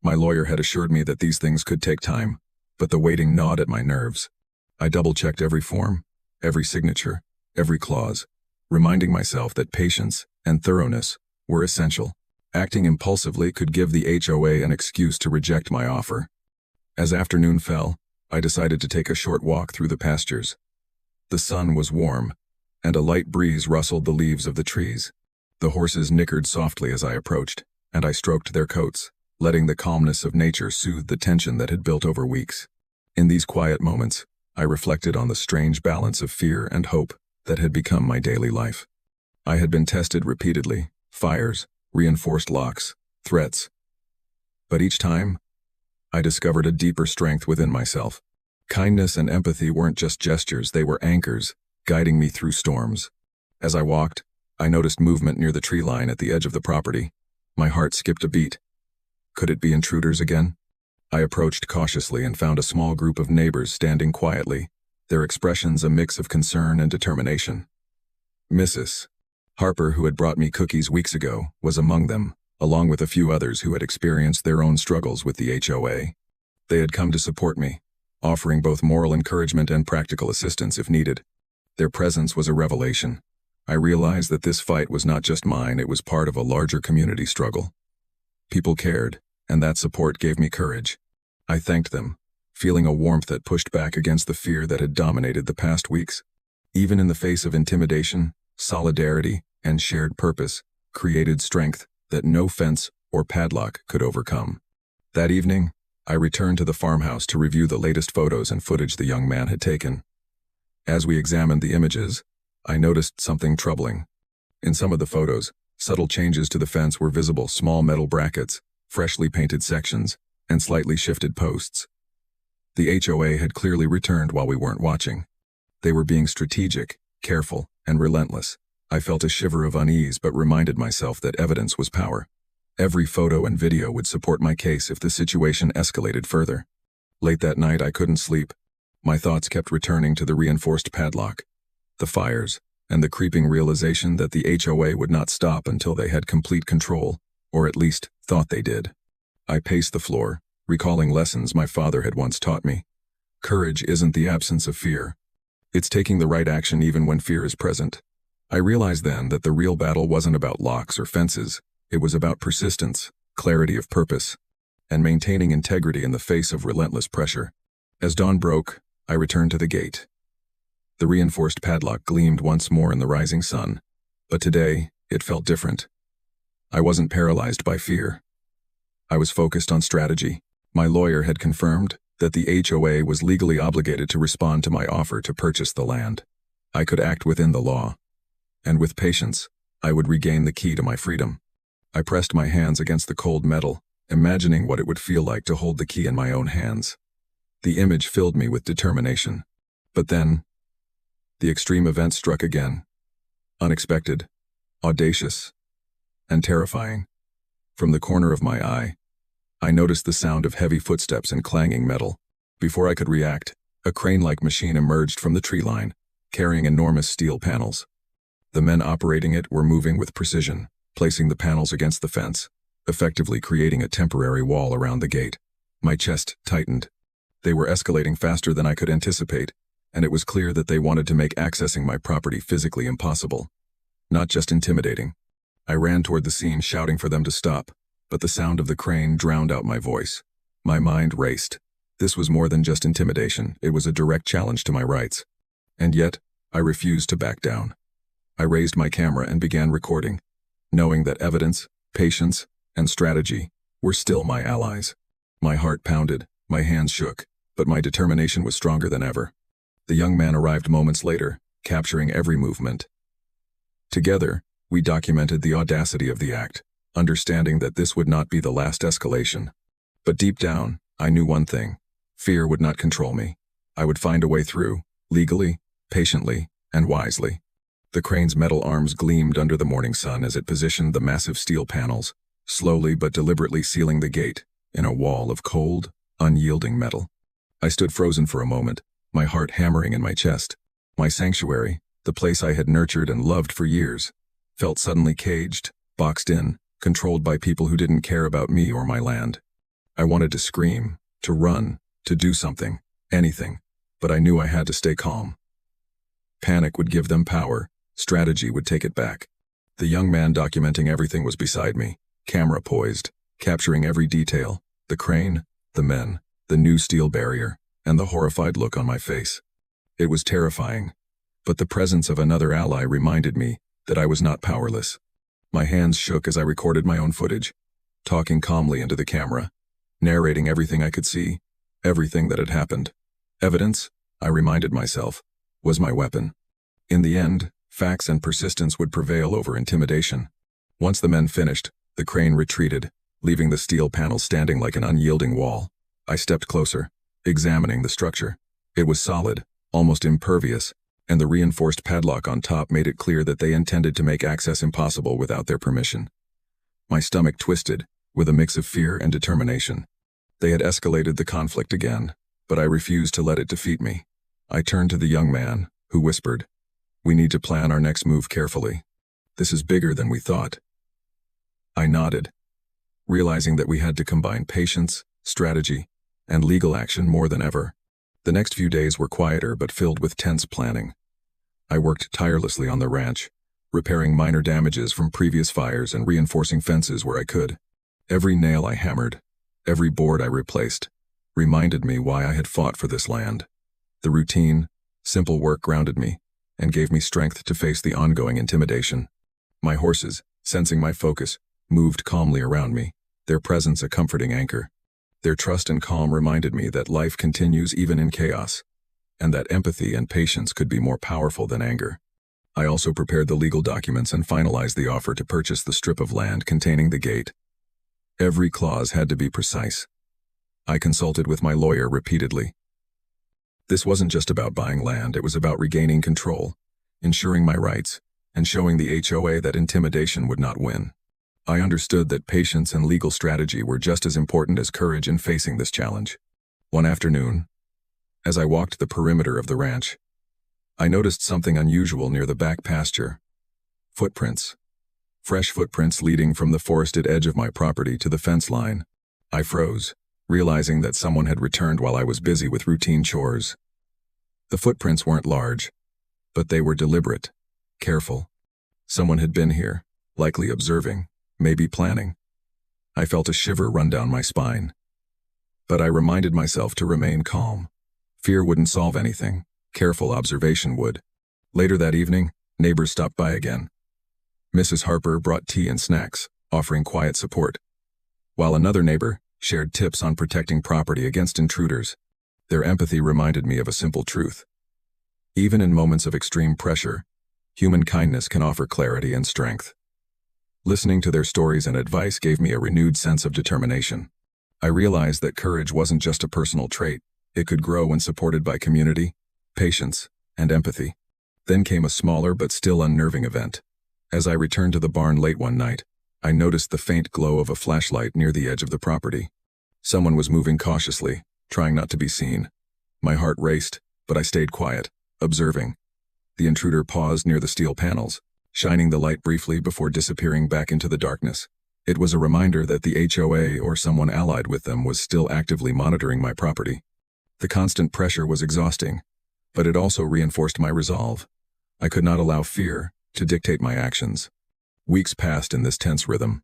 Speaker 1: My lawyer had assured me that these things could take time, but the waiting gnawed at my nerves. I double-checked every form, every signature, every clause, reminding myself that patience and thoroughness were essential. Acting impulsively could give the HOA an excuse to reject my offer. As afternoon fell, I decided to take a short walk through the pastures. The sun was warm, and a light breeze rustled the leaves of the trees. The horses nickered softly as I approached, and I stroked their coats, letting the calmness of nature soothe the tension that had built over weeks. In these quiet moments, I reflected on the strange balance of fear and hope that had become my daily life. I had been tested repeatedly, fires, reinforced locks, threats. But each time, I discovered a deeper strength within myself. Kindness and empathy weren't just gestures, they were anchors, guiding me through storms. As I walked, I noticed movement near the tree line at the edge of the property, My heart skipped a beat. Could it be intruders again? I approached cautiously and found a small group of neighbors standing quietly, their expressions a mix of concern and determination. Mrs. Harper, who had brought me cookies weeks ago, was among them, along with a few others who had experienced their own struggles with the HOA. They had come to support me, offering both moral encouragement and practical assistance if needed. Their presence was a revelation. I realized that this fight was not just mine, it was part of a larger community struggle. People cared, and that support gave me courage. I thanked them, feeling a warmth that pushed back against the fear that had dominated the past weeks. Even in the face of intimidation, solidarity, and shared purpose created strength that no fence or padlock could overcome. That evening, I returned to the farmhouse to review the latest photos and footage the young man had taken. As we examined the images, I noticed something troubling. In some of the photos, subtle changes to the fence were visible: small metal brackets, freshly painted sections, and slightly shifted posts. The HOA had clearly returned while we weren't watching. They were being strategic, careful, and relentless. I felt a shiver of unease but reminded myself that evidence was power. Every photo and video would support my case if the situation escalated further. Late that night, I couldn't sleep. My thoughts kept returning to the reinforced padlock, the fires, and the creeping realization that the HOA would not stop until they had complete control, or at least thought they did. I paced the floor, recalling lessons my father had once taught me. Courage isn't the absence of fear. It's taking the right action even when fear is present. I realized then that the real battle wasn't about locks or fences. It was about persistence, clarity of purpose, and maintaining integrity in the face of relentless pressure. As dawn broke, I returned to the gate. The reinforced padlock gleamed once more in the rising sun, but today it felt different. I wasn't paralyzed by fear. I was focused on strategy. My lawyer had confirmed that the HOA was legally obligated to respond to my offer to purchase the land. I could act within the law, and with patience, I would regain the key to my freedom. I pressed my hands against the cold metal, imagining what it would feel like to hold the key in my own hands. The image filled me with determination. But then, the extreme event struck again. Unexpected, audacious, and terrifying. From the corner of my eye, I noticed the sound of heavy footsteps and clanging metal. Before I could react, a crane-like machine emerged from the tree line, carrying enormous steel panels. The men operating it were moving with precision, placing the panels against the fence, effectively creating a temporary wall around the gate. My chest tightened. They were escalating faster than I could anticipate, and it was clear that they wanted to make accessing my property physically impossible, not just intimidating. I ran toward the scene, shouting for them to stop, but the sound of the crane drowned out my voice. My mind raced. This was more than just intimidation, it was a direct challenge to my rights. And yet, I refused to back down. I raised my camera and began recording, knowing that evidence, patience, and strategy were still my allies. My heart pounded, my hands shook, but my determination was stronger than ever. The young man arrived moments later, capturing every movement. Together, we documented the audacity of the act, understanding that this would not be the last escalation. But deep down, I knew one thing: fear would not control me. I would find a way through, legally, patiently, and wisely. The crane's metal arms gleamed under the morning sun as it positioned the massive steel panels, slowly but deliberately sealing the gate in a wall of cold, unyielding metal. I stood frozen for a moment, my heart hammering in my chest. My sanctuary, the place I had nurtured and loved for years, felt suddenly caged, boxed in, controlled by people who didn't care about me or my land. I wanted to scream, to run, to do something, anything, but I knew I had to stay calm. Panic would give them power, strategy would take it back. The young man documenting everything was beside me, camera poised, capturing every detail: the crane, the men, the new steel barrier, and the horrified look on my face. It was terrifying, but the presence of another ally reminded me that I was not powerless. My hands shook as I recorded my own footage, talking calmly into the camera, narrating everything I could see, everything that had happened. Evidence, I reminded myself, was my weapon. In the end, facts and persistence would prevail over intimidation. Once the men finished, the crane retreated, leaving the steel panels standing like an unyielding wall. I stepped closer, examining the structure. It was solid, almost impervious, and the reinforced padlock on top made it clear that they intended to make access impossible without their permission. My stomach twisted, with a mix of fear and determination. They had escalated the conflict again, but I refused to let it defeat me. I turned to the young man, who whispered, "We need to plan our next move carefully. This is bigger than we thought." I nodded, realizing that we had to combine patience, strategy, and legal action more than ever. The next few days were quieter but filled with tense planning. I worked tirelessly on the ranch, repairing minor damages from previous fires and reinforcing fences where I could. Every nail I hammered, every board I replaced, reminded me why I had fought for this land. The routine, simple work grounded me and gave me strength to face the ongoing intimidation. My horses, sensing my focus, moved calmly around me, their presence a comforting anchor. Their trust and calm reminded me that life continues even in chaos, and that empathy and patience could be more powerful than anger. I also prepared the legal documents and finalized the offer to purchase the strip of land containing the gate. Every clause had to be precise. I consulted with my lawyer repeatedly. This wasn't just about buying land, it was about regaining control, ensuring my rights, and showing the HOA that intimidation would not win. I understood that patience and legal strategy were just as important as courage in facing this challenge. One afternoon, as I walked the perimeter of the ranch, I noticed something unusual near the back pasture. Footprints. Fresh footprints leading from the forested edge of my property to the fence line. I froze, realizing that someone had returned while I was busy with routine chores. The footprints weren't large, but they were deliberate, careful. Someone had been here, likely observing, maybe planning. I felt a shiver run down my spine. But I reminded myself to remain calm. Fear wouldn't solve anything. Careful observation would. Later that evening, neighbors stopped by again. Mrs. Harper brought tea and snacks, offering quiet support, while another neighbor shared tips on protecting property against intruders. Their empathy reminded me of a simple truth. Even in moments of extreme pressure, human kindness can offer clarity and strength. Listening to their stories and advice gave me a renewed sense of determination. I realized that courage wasn't just a personal trait, it could grow when supported by community, patience, and empathy. Then came a smaller but still unnerving event. As I returned to the barn late one night, I noticed the faint glow of a flashlight near the edge of the property. Someone was moving cautiously, trying not to be seen. My heart raced, but I stayed quiet, observing. The intruder paused near the steel panels, shining the light briefly before disappearing back into the darkness. It was a reminder that the HOA or someone allied with them was still actively monitoring my property. The constant pressure was exhausting, but it also reinforced my resolve. I could not allow fear to dictate my actions. Weeks passed in this tense rhythm.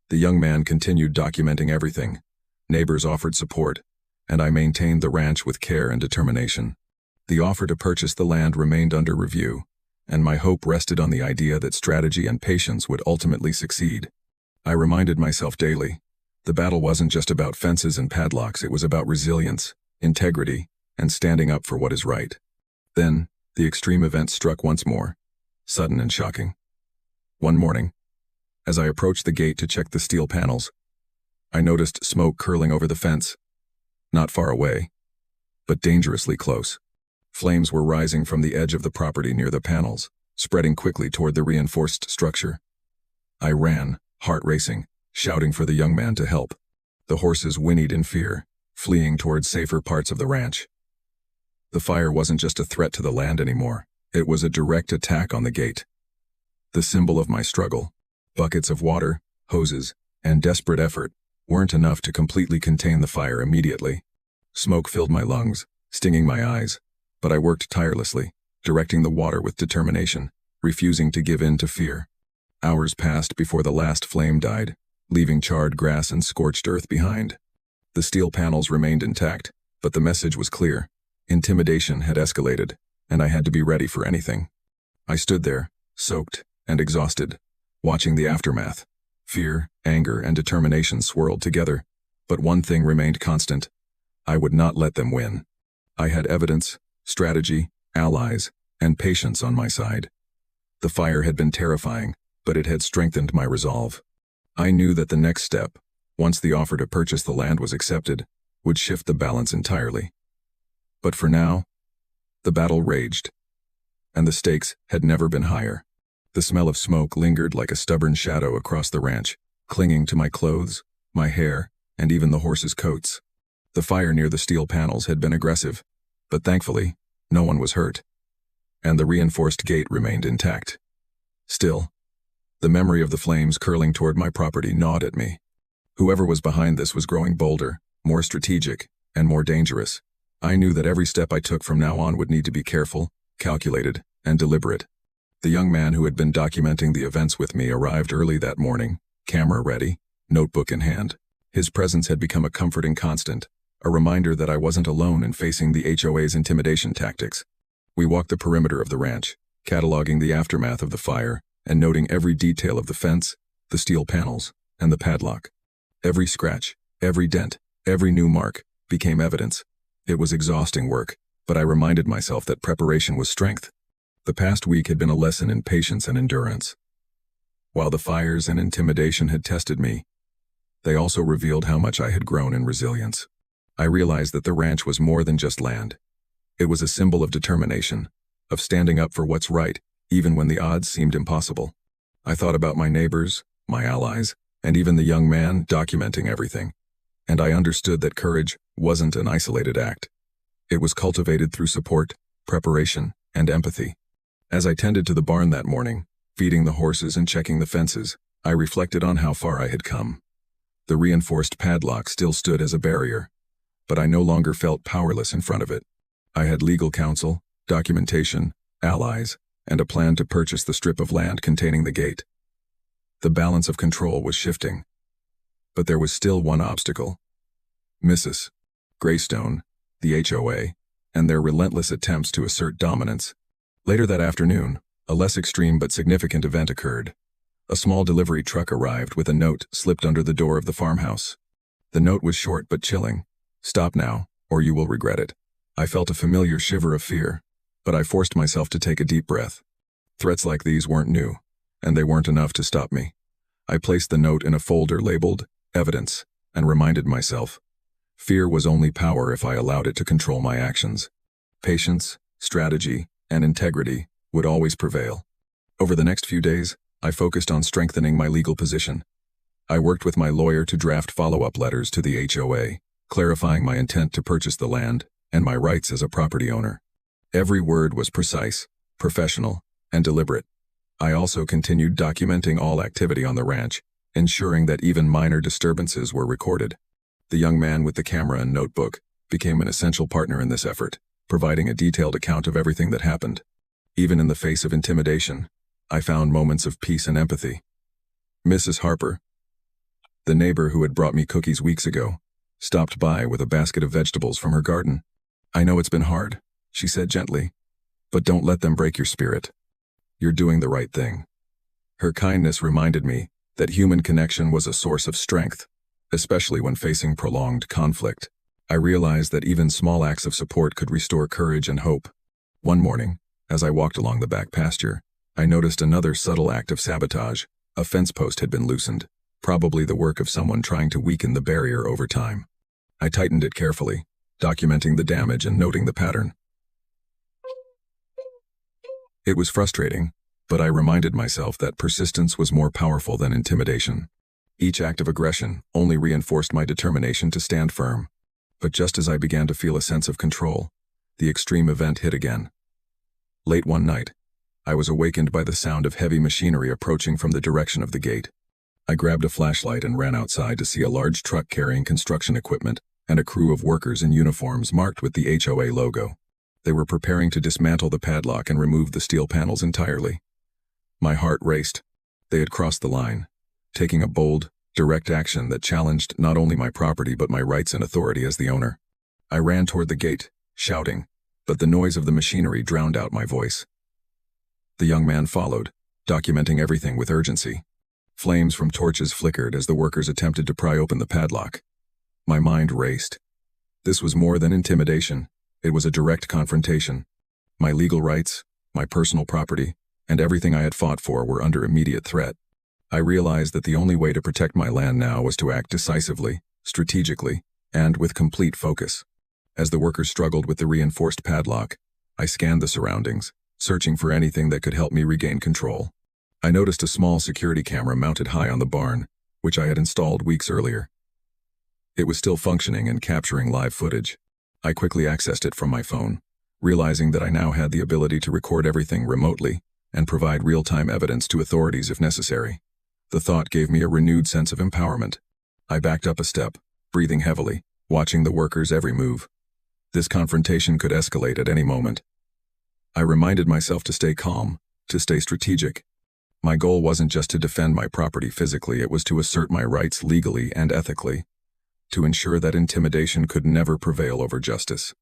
Speaker 1: The young man continued documenting everything. Neighbors offered support, and I maintained the ranch with care and determination. The offer to purchase the land remained under review, and my hope rested on the idea that strategy and patience would ultimately succeed. I reminded myself daily, the battle wasn't just about fences and padlocks, it was about resilience, integrity, and standing up for what is right. Then, the extreme event struck once more, sudden and shocking. One morning, as I approached the gate to check the steel panels, I noticed smoke curling over the fence, not far away, but dangerously close. Flames were rising from the edge of the property near the panels, spreading quickly toward the reinforced structure. I ran, heart racing, shouting for the young man to help. The horses whinnied in fear, fleeing toward safer parts of the ranch. The fire wasn't just a threat to the land anymore, it was a direct attack on the gate. The symbol of my struggle, buckets of water, hoses, and desperate effort, weren't enough to completely contain the fire immediately. Smoke filled my lungs, stinging my eyes. But I worked tirelessly, directing the water with determination, refusing to give in to fear. Hours passed before the last flame died, leaving charred grass and scorched earth behind. The steel panels remained intact, but the message was clear. Intimidation had escalated, and I had to be ready for anything. I stood there, soaked and exhausted, watching the aftermath. Fear, anger, and determination swirled together, but one thing remained constant. I would not let them win. I had evidence, strategy, allies, and patience on my side. The fire had been terrifying, but it had strengthened my resolve. I knew that the next step, once the offer to purchase the land was accepted, would shift the balance entirely. But for now, the battle raged, and the stakes had never been higher. The smell of smoke lingered like a stubborn shadow across the ranch, clinging to my clothes, my hair, and even the horses' coats. The fire near the steel panels had been aggressive, but thankfully, no one was hurt, and the reinforced gate remained intact. Still, the memory of the flames curling toward my property gnawed at me. Whoever was behind this was growing bolder, more strategic, and more dangerous. I knew that every step I took from now on would need to be careful, calculated, and deliberate. The young man who had been documenting the events with me arrived early that morning, camera ready, notebook in hand. His presence had become a comforting constant, a reminder that I wasn't alone in facing the HOA's intimidation tactics. We walked the perimeter of the ranch, cataloging the aftermath of the fire and noting every detail of the fence, the steel panels, and the padlock. Every scratch, every dent, every new mark became evidence. It was exhausting work, but I reminded myself that preparation was strength. The past week had been a lesson in patience and endurance. While the fires and intimidation had tested me, they also revealed how much I had grown in resilience. I realized that the ranch was more than just land. It was a symbol of determination, of standing up for what's right, even when the odds seemed impossible. I thought about my neighbors, my allies, and even the young man documenting everything. And I understood that courage wasn't an isolated act. It was cultivated through support, preparation, and empathy. As I tended to the barn that morning, feeding the horses and checking the fences, I reflected on how far I had come. The reinforced padlock still stood as a barrier, but I no longer felt powerless in front of it. I had legal counsel, documentation, allies, and a plan to purchase the strip of land containing the gate. The balance of control was shifting. But there was still one obstacle. Mrs. Greystone, the HOA, and their relentless attempts to assert dominance. Later that afternoon, a less extreme but significant event occurred. A small delivery truck arrived with a note slipped under the door of the farmhouse. The note was short but chilling. "Stop now, or you will regret it." I felt a familiar shiver of fear, but I forced myself to take a deep breath. Threats like these weren't new, and they weren't enough to stop me. I placed the note in a folder labeled Evidence and reminded myself, fear was only power if I allowed it to control my actions. Patience, strategy, and integrity would always prevail. Over the next few days, I focused on strengthening my legal position. I worked with my lawyer to draft follow-up letters to the HOA, clarifying my intent to purchase the land and my rights as a property owner. Every word was precise, professional, and deliberate. I also continued documenting all activity on the ranch, ensuring that even minor disturbances were recorded. The young man with the camera and notebook became an essential partner in this effort, providing a detailed account of everything that happened. Even in the face of intimidation, I found moments of peace and empathy. Mrs. Harper, the neighbor who had brought me cookies weeks ago, stopped by with a basket of vegetables from her garden. "I know it's been hard," she said gently, "but don't let them break your spirit. You're doing the right thing." Her kindness reminded me that human connection was a source of strength, especially when facing prolonged conflict. I realized that even small acts of support could restore courage and hope. One morning, as I walked along the back pasture, I noticed another subtle act of sabotage. A fence post had been loosened, probably the work of someone trying to weaken the barrier over time. I tightened it carefully, documenting the damage and noting the pattern. It was frustrating, but I reminded myself that persistence was more powerful than intimidation. Each act of aggression only reinforced my determination to stand firm. But just as I began to feel a sense of control, the extreme event hit again. Late one night, I was awakened by the sound of heavy machinery approaching from the direction of the gate. I grabbed a flashlight and ran outside to see a large truck carrying construction equipment and a crew of workers in uniforms marked with the HOA logo. They were preparing to dismantle the padlock and remove the steel panels entirely. My heart raced. They had crossed the line, taking a bold, direct action that challenged not only my property but my rights and authority as the owner. I ran toward the gate, shouting, but the noise of the machinery drowned out my voice. The young man followed, documenting everything with urgency. Flames from torches flickered as the workers attempted to pry open the padlock. My mind raced. This was more than intimidation. It was a direct confrontation. My legal rights, my personal property, and everything I had fought for were under immediate threat. I realized that the only way to protect my land now was to act decisively, strategically, and with complete focus. As the workers struggled with the reinforced padlock, I scanned the surroundings, searching for anything that could help me regain control. I noticed a small security camera mounted high on the barn, which I had installed weeks earlier. It was still functioning and capturing live footage. I quickly accessed it from my phone, realizing that I now had the ability to record everything remotely and provide real-time evidence to authorities if necessary. The thought gave me a renewed sense of empowerment. I backed up a step, breathing heavily, watching the workers' every move. This confrontation could escalate at any moment. I reminded myself to stay calm, to stay strategic. My goal wasn't just to defend my property physically, it was to assert my rights legally and ethically, to ensure that intimidation could never prevail over justice.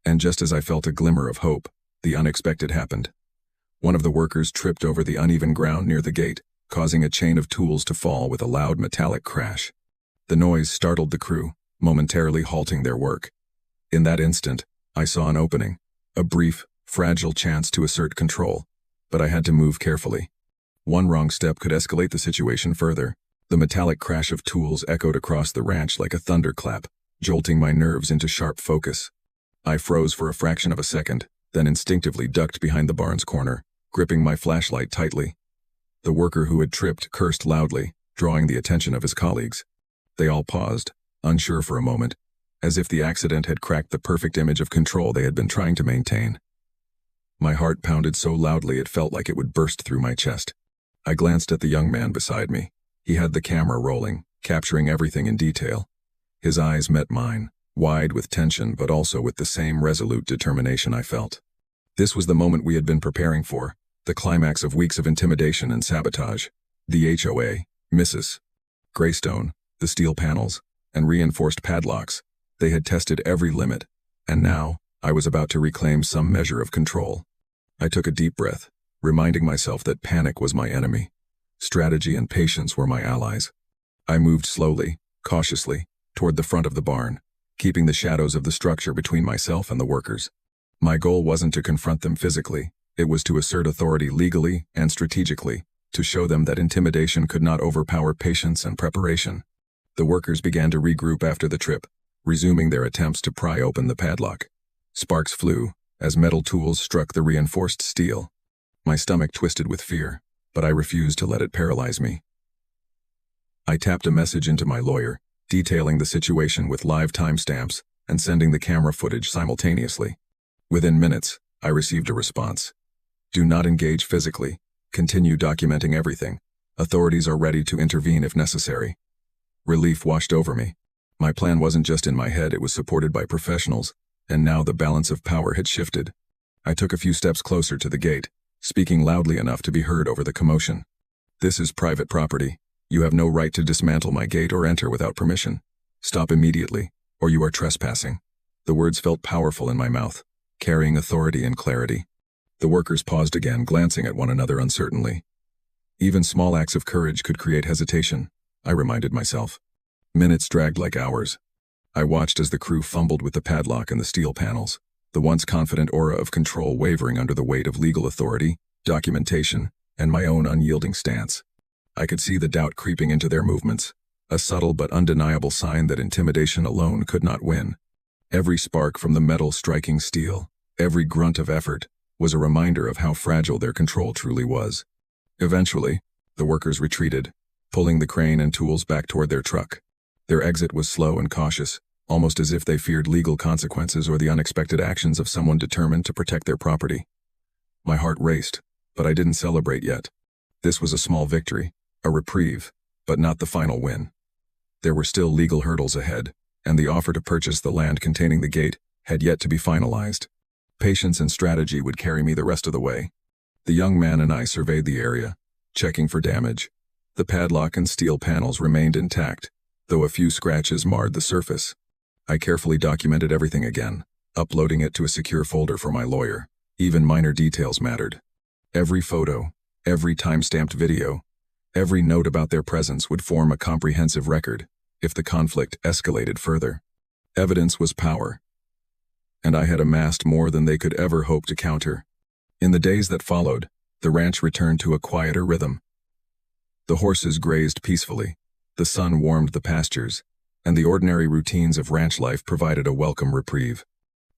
Speaker 1: And just as I felt a glimmer of hope, the unexpected happened. One of the workers tripped over the uneven ground near the gate, causing a chain of tools to fall with a loud metallic crash. The noise startled the crew, momentarily halting their work. In that instant, I saw an opening, a brief, fragile chance to assert control, but I had to move carefully. One wrong step could escalate the situation further. The metallic crash of tools echoed across the ranch like a thunderclap, jolting my nerves into sharp focus. I froze for a fraction of a second, then instinctively ducked behind the barn's corner, gripping my flashlight tightly. The worker who had tripped cursed loudly, drawing the attention of his colleagues. They all paused, unsure for a moment, as if the accident had cracked the perfect image of control they had been trying to maintain. My heart pounded so loudly it felt like it would burst through my chest. I glanced at the young man beside me. He had the camera rolling, capturing everything in detail. His eyes met mine, wide with tension but also with the same resolute determination I felt. This was the moment we had been preparing for, the climax of weeks of intimidation and sabotage. The HOA, Mrs. Greystone, the steel panels, and reinforced padlocks. They had tested every limit, and now, I was about to reclaim some measure of control. I took a deep breath, reminding myself that panic was my enemy. Strategy and patience were my allies. I moved slowly, cautiously, toward the front of the barn, keeping the shadows of the structure between myself and the workers. My goal wasn't to confront them physically, it was to assert authority legally and strategically, to show them that intimidation could not overpower patience and preparation. The workers began to regroup after the trip, resuming their attempts to pry open the padlock. Sparks flew as metal tools struck the reinforced steel. My stomach twisted with fear, but I refused to let it paralyze me. I tapped a message into my lawyer, detailing the situation with live timestamps and sending the camera footage simultaneously. Within minutes, I received a response. Do not engage physically. Continue documenting everything. Authorities are ready to intervene if necessary. Relief washed over me. My plan wasn't just in my head, it was supported by professionals, and now the balance of power had shifted. I took a few steps closer to the gate, speaking loudly enough to be heard over the commotion. This is private property. You have no right to dismantle my gate or enter without permission. Stop immediately, or you are trespassing. The words felt powerful in my mouth, carrying authority and clarity. The workers paused again, glancing at one another uncertainly. Even small acts of courage could create hesitation, I reminded myself. Minutes dragged like hours. I watched as the crew fumbled with the padlock and the steel panels, the once confident aura of control wavering under the weight of legal authority, documentation, and my own unyielding stance. I could see the doubt creeping into their movements, a subtle but undeniable sign that intimidation alone could not win. Every spark from the metal striking steel, every grunt of effort, was a reminder of how fragile their control truly was. Eventually, the workers retreated, pulling the crane and tools back toward their truck. Their exit was slow and cautious, almost as if they feared legal consequences or the unexpected actions of someone determined to protect their property. My heart raced, but I didn't celebrate yet. This was a small victory, a reprieve, but not the final win. There were still legal hurdles ahead, and the offer to purchase the land containing the gate had yet to be finalized. Patience and strategy would carry me the rest of the way. The young man and I surveyed the area, checking for damage. The padlock and steel panels remained intact, though a few scratches marred the surface. I carefully documented everything again, uploading it to a secure folder for my lawyer. Even minor details mattered. Every photo, every time-stamped video, every note about their presence would form a comprehensive record if the conflict escalated further. Evidence was power, and I had amassed more than they could ever hope to counter. In the days that followed, the ranch returned to a quieter rhythm. The horses grazed peacefully, the sun warmed the pastures, and the ordinary routines of ranch life provided a welcome reprieve.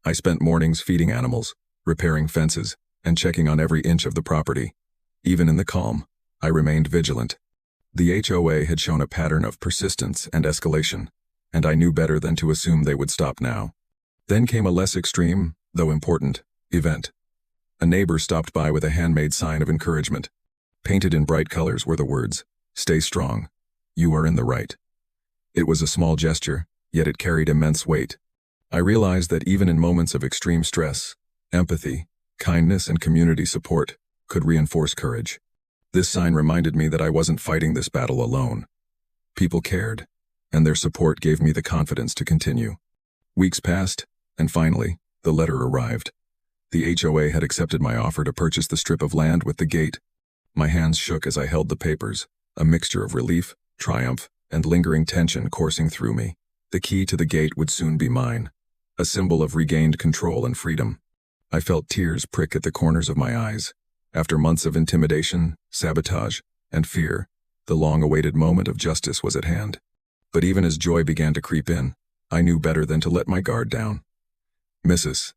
Speaker 1: I spent mornings feeding animals, repairing fences, and checking on every inch of the property. Even in the calm, I remained vigilant. The HOA had shown a pattern of persistence and escalation, and I knew better than to assume they would stop now. Then came a less extreme, though important, event. A neighbor stopped by with a handmade sign of encouragement. Painted in bright colors were the words, "Stay strong. You are in the right." It was a small gesture, yet it carried immense weight. I realized that even in moments of extreme stress, empathy, kindness, and community support could reinforce courage. This sign reminded me that I wasn't fighting this battle alone. People cared, and their support gave me the confidence to continue. Weeks passed, and finally, the letter arrived. The HOA had accepted my offer to purchase the strip of land with the gate. My hands shook as I held the papers, a mixture of relief, triumph, and lingering tension coursing through me. The key to the gate would soon be mine, a symbol of regained control and freedom. I felt tears prick at the corners of my eyes. After months of intimidation, sabotage, and fear, the long-awaited moment of justice was at hand. But even as joy began to creep in, I knew better than to let my guard down. Mrs.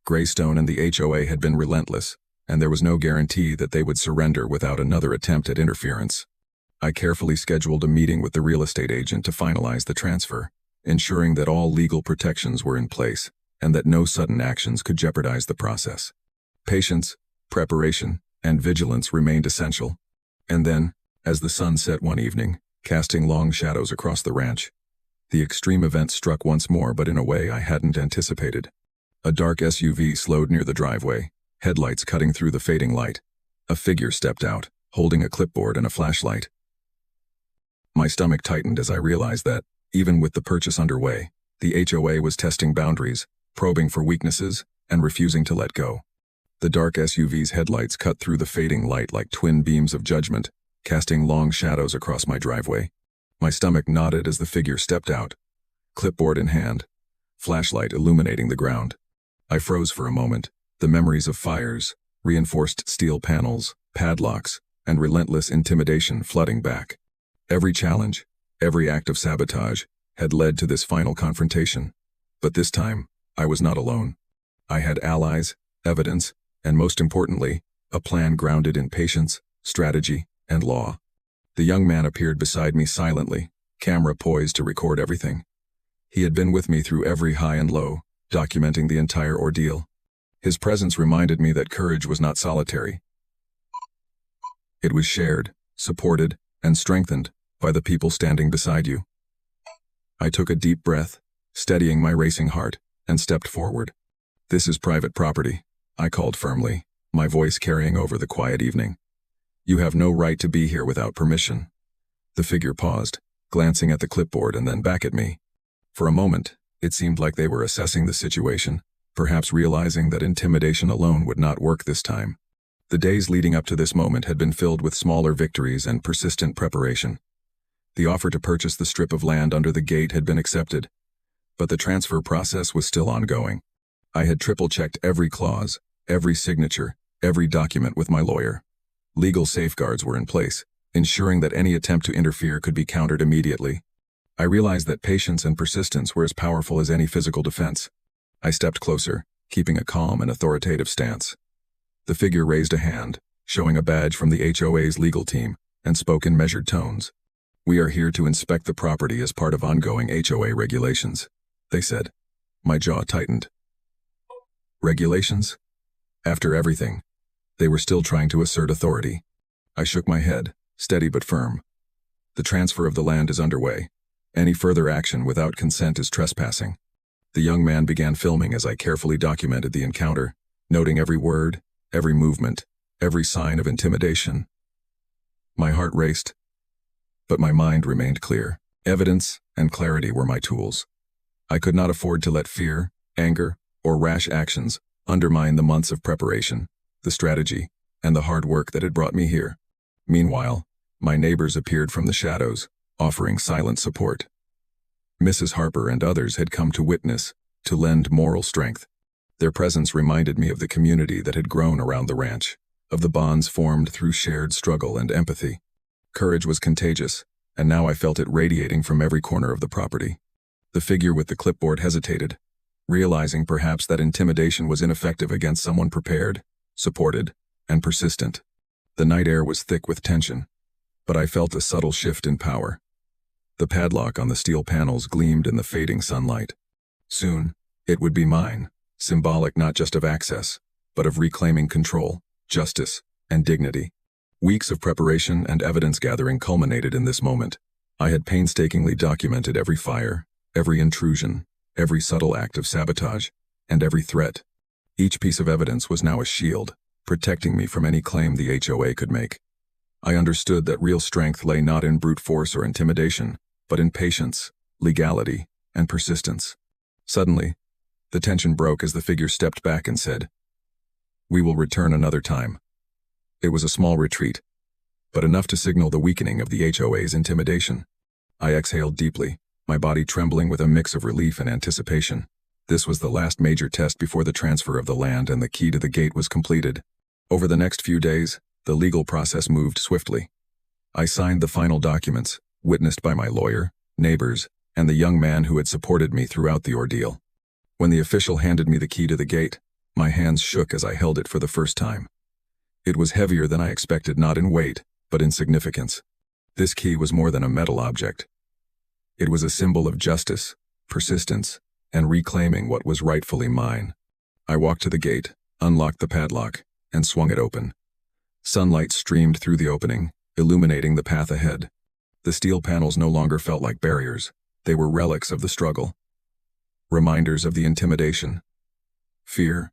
Speaker 1: Greystone and the HOA had been relentless, and there was no guarantee that they would surrender without another attempt at interference. I carefully scheduled a meeting with the real estate agent to finalize the transfer, ensuring that all legal protections were in place and that no sudden actions could jeopardize the process. Patience, preparation, and vigilance remained essential. And then, as the sun set one evening, casting long shadows across the ranch, the extreme event struck once more, but in a way I hadn't anticipated. A dark SUV slowed near the driveway, headlights cutting through the fading light. A figure stepped out, holding a clipboard and a flashlight. My stomach tightened as I realized that, even with the purchase underway, the HOA was testing boundaries, probing for weaknesses, and refusing to let go. The dark SUV's headlights cut through the fading light like twin beams of judgment, casting long shadows across my driveway. My stomach knotted as the figure stepped out, clipboard in hand, flashlight illuminating the ground. I froze for a moment, the memories of fires, reinforced steel panels, padlocks, and relentless intimidation flooding back. Every challenge, every act of sabotage, had led to this final confrontation. But this time, I was not alone. I had allies, evidence, and most importantly, a plan grounded in patience, strategy, and law. The young man appeared beside me silently, camera poised to record everything. He had been with me through every high and low, documenting the entire ordeal. His presence reminded me that courage was not solitary. It was shared, supported, and strengthened by the people standing beside you. I took a deep breath, steadying my racing heart, and stepped forward. "This is private property," I called firmly, my voice carrying over the quiet evening. "You have no right to be here without permission." The figure paused, glancing at the clipboard and then back at me. For a moment, it seemed like they were assessing the situation, perhaps realizing that intimidation alone would not work this time. The days leading up to this moment had been filled with smaller victories and persistent preparation. The offer to purchase the strip of land under the gate had been accepted, but the transfer process was still ongoing. I had triple-checked every clause, every signature, every document with my lawyer. Legal safeguards were in place, ensuring that any attempt to interfere could be countered immediately. I realized that patience and persistence were as powerful as any physical defense. I stepped closer, keeping a calm and authoritative stance. The figure raised a hand, showing a badge from the HOA's legal team, and spoke in measured tones. "We are here to inspect the property as part of ongoing HOA regulations," they said. My jaw tightened. Regulations? After everything, they were still trying to assert authority. I shook my head, steady but firm. "The transfer of the land is underway. Any further action without consent is trespassing." The young man began filming as I carefully documented the encounter, noting every word, every movement, every sign of intimidation. My heart raced, but my mind remained clear. Evidence and clarity were my tools. I could not afford to let fear, anger, or rash actions undermine the months of preparation, the strategy, and the hard work that had brought me here. Meanwhile, my neighbors appeared from the shadows, offering silent support. Mrs. Harper and others had come to witness, to lend moral strength. Their presence reminded me of the community that had grown around the ranch, of the bonds formed through shared struggle and empathy. Courage was contagious, and now I felt it radiating from every corner of the property. The figure with the clipboard hesitated, realizing perhaps that intimidation was ineffective against someone prepared, supported, and persistent. The night air was thick with tension. but I felt a subtle shift in power. The padlock on the steel panels gleamed in the fading sunlight. Soon, it would be mine, symbolic not just of access, but of reclaiming control, justice, and dignity. Weeks of preparation and evidence gathering culminated in this moment. I had painstakingly documented every fire, every intrusion, every subtle act of sabotage, and every threat. Each piece of evidence was now a shield, protecting me from any claim the HOA could make. I understood that real strength lay not in brute force or intimidation, but in patience, legality, and persistence. Suddenly, the tension broke as the figure stepped back and said, "We will return another time." It was a small retreat, but enough to signal the weakening of the HOA's intimidation. I exhaled deeply, my body trembling with a mix of relief and anticipation. This was the last major test before the transfer of the land and the key to the gate was completed. Over the next few days, the legal process moved swiftly. I signed the final documents, witnessed by my lawyer, neighbors, and the young man who had supported me throughout the ordeal. When the official handed me the key to the gate, my hands shook as I held it for the first time. It was heavier than I expected, not in weight, but in significance. This key was more than a metal object. It was a symbol of justice, persistence, and reclaiming what was rightfully mine. I walked to the gate, unlocked the padlock, and swung it open. Sunlight streamed through the opening, illuminating the path ahead. The steel panels no longer felt like barriers. They were relics of the struggle. Reminders of the intimidation, fear,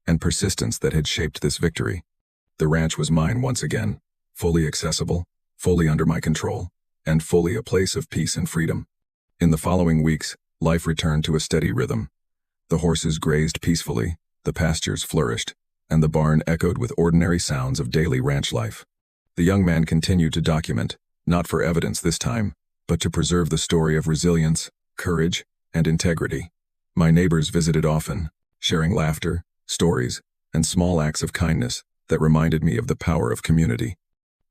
Speaker 1: and persistence that had shaped this victory. The ranch was mine once again, fully accessible, fully under my control, and fully a place of peace and freedom. In the following weeks, life returned to a steady rhythm. The horses grazed peacefully, the pastures flourished, and the barn echoed with ordinary sounds of daily ranch life. The young man continued to document, not for evidence this time, but to preserve the story of resilience, courage, and integrity. My neighbors visited often, sharing laughter, stories, and small acts of kindness that reminded me of the power of community.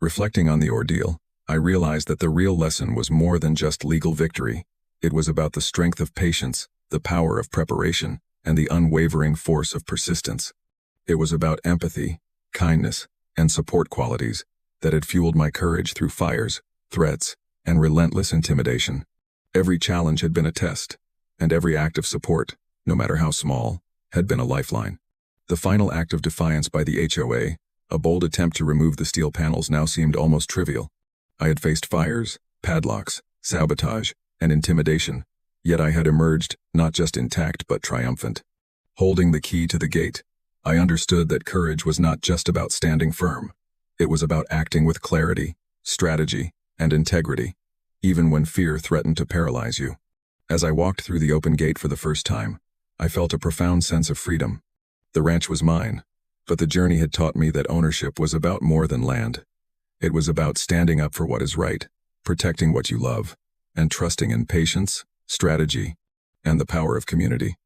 Speaker 1: Reflecting on the ordeal, I realized that the real lesson was more than just legal victory. It was about the strength of patience, the power of preparation, and the unwavering force of persistence. It was about empathy, kindness, and support qualities that had fueled my courage through fires, threats, and relentless intimidation. Every challenge had been a test, and every act of support, no matter how small, had been a lifeline. The final act of defiance by the HOA, a bold attempt to remove the steel panels, now seemed almost trivial. I had faced fires, padlocks, sabotage, and intimidation, yet I had emerged not just intact but triumphant. Holding the key to the gate, I understood that courage was not just about standing firm. It was about acting with clarity, strategy, and integrity, even when fear threatened to paralyze you. As I walked through the open gate for the first time, I felt a profound sense of freedom. The ranch was mine, but the journey had taught me that ownership was about more than land. It was about standing up for what is right, protecting what you love, and trusting in patience, strategy, and the power of community.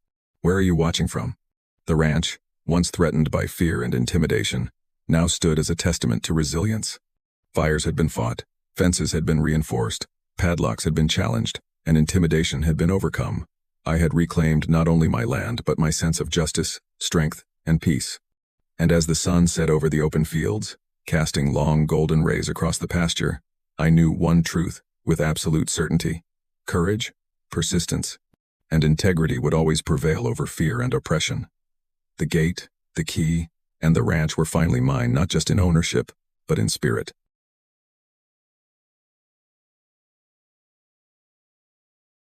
Speaker 1: Where are you watching from? The ranch, once threatened by fear and intimidation, now stood as a testament to resilience. Fires had been fought, fences had been reinforced, padlocks had been challenged, and intimidation had been overcome. I had reclaimed not only my land but my sense of justice, strength, and peace. And as the sun set over the open fields, casting long golden rays across the pasture, I knew one truth with absolute certainty: courage, persistence, and integrity would always prevail over fear and oppression. The gate, the key, and the ranch were finally mine, not just in ownership, but in spirit.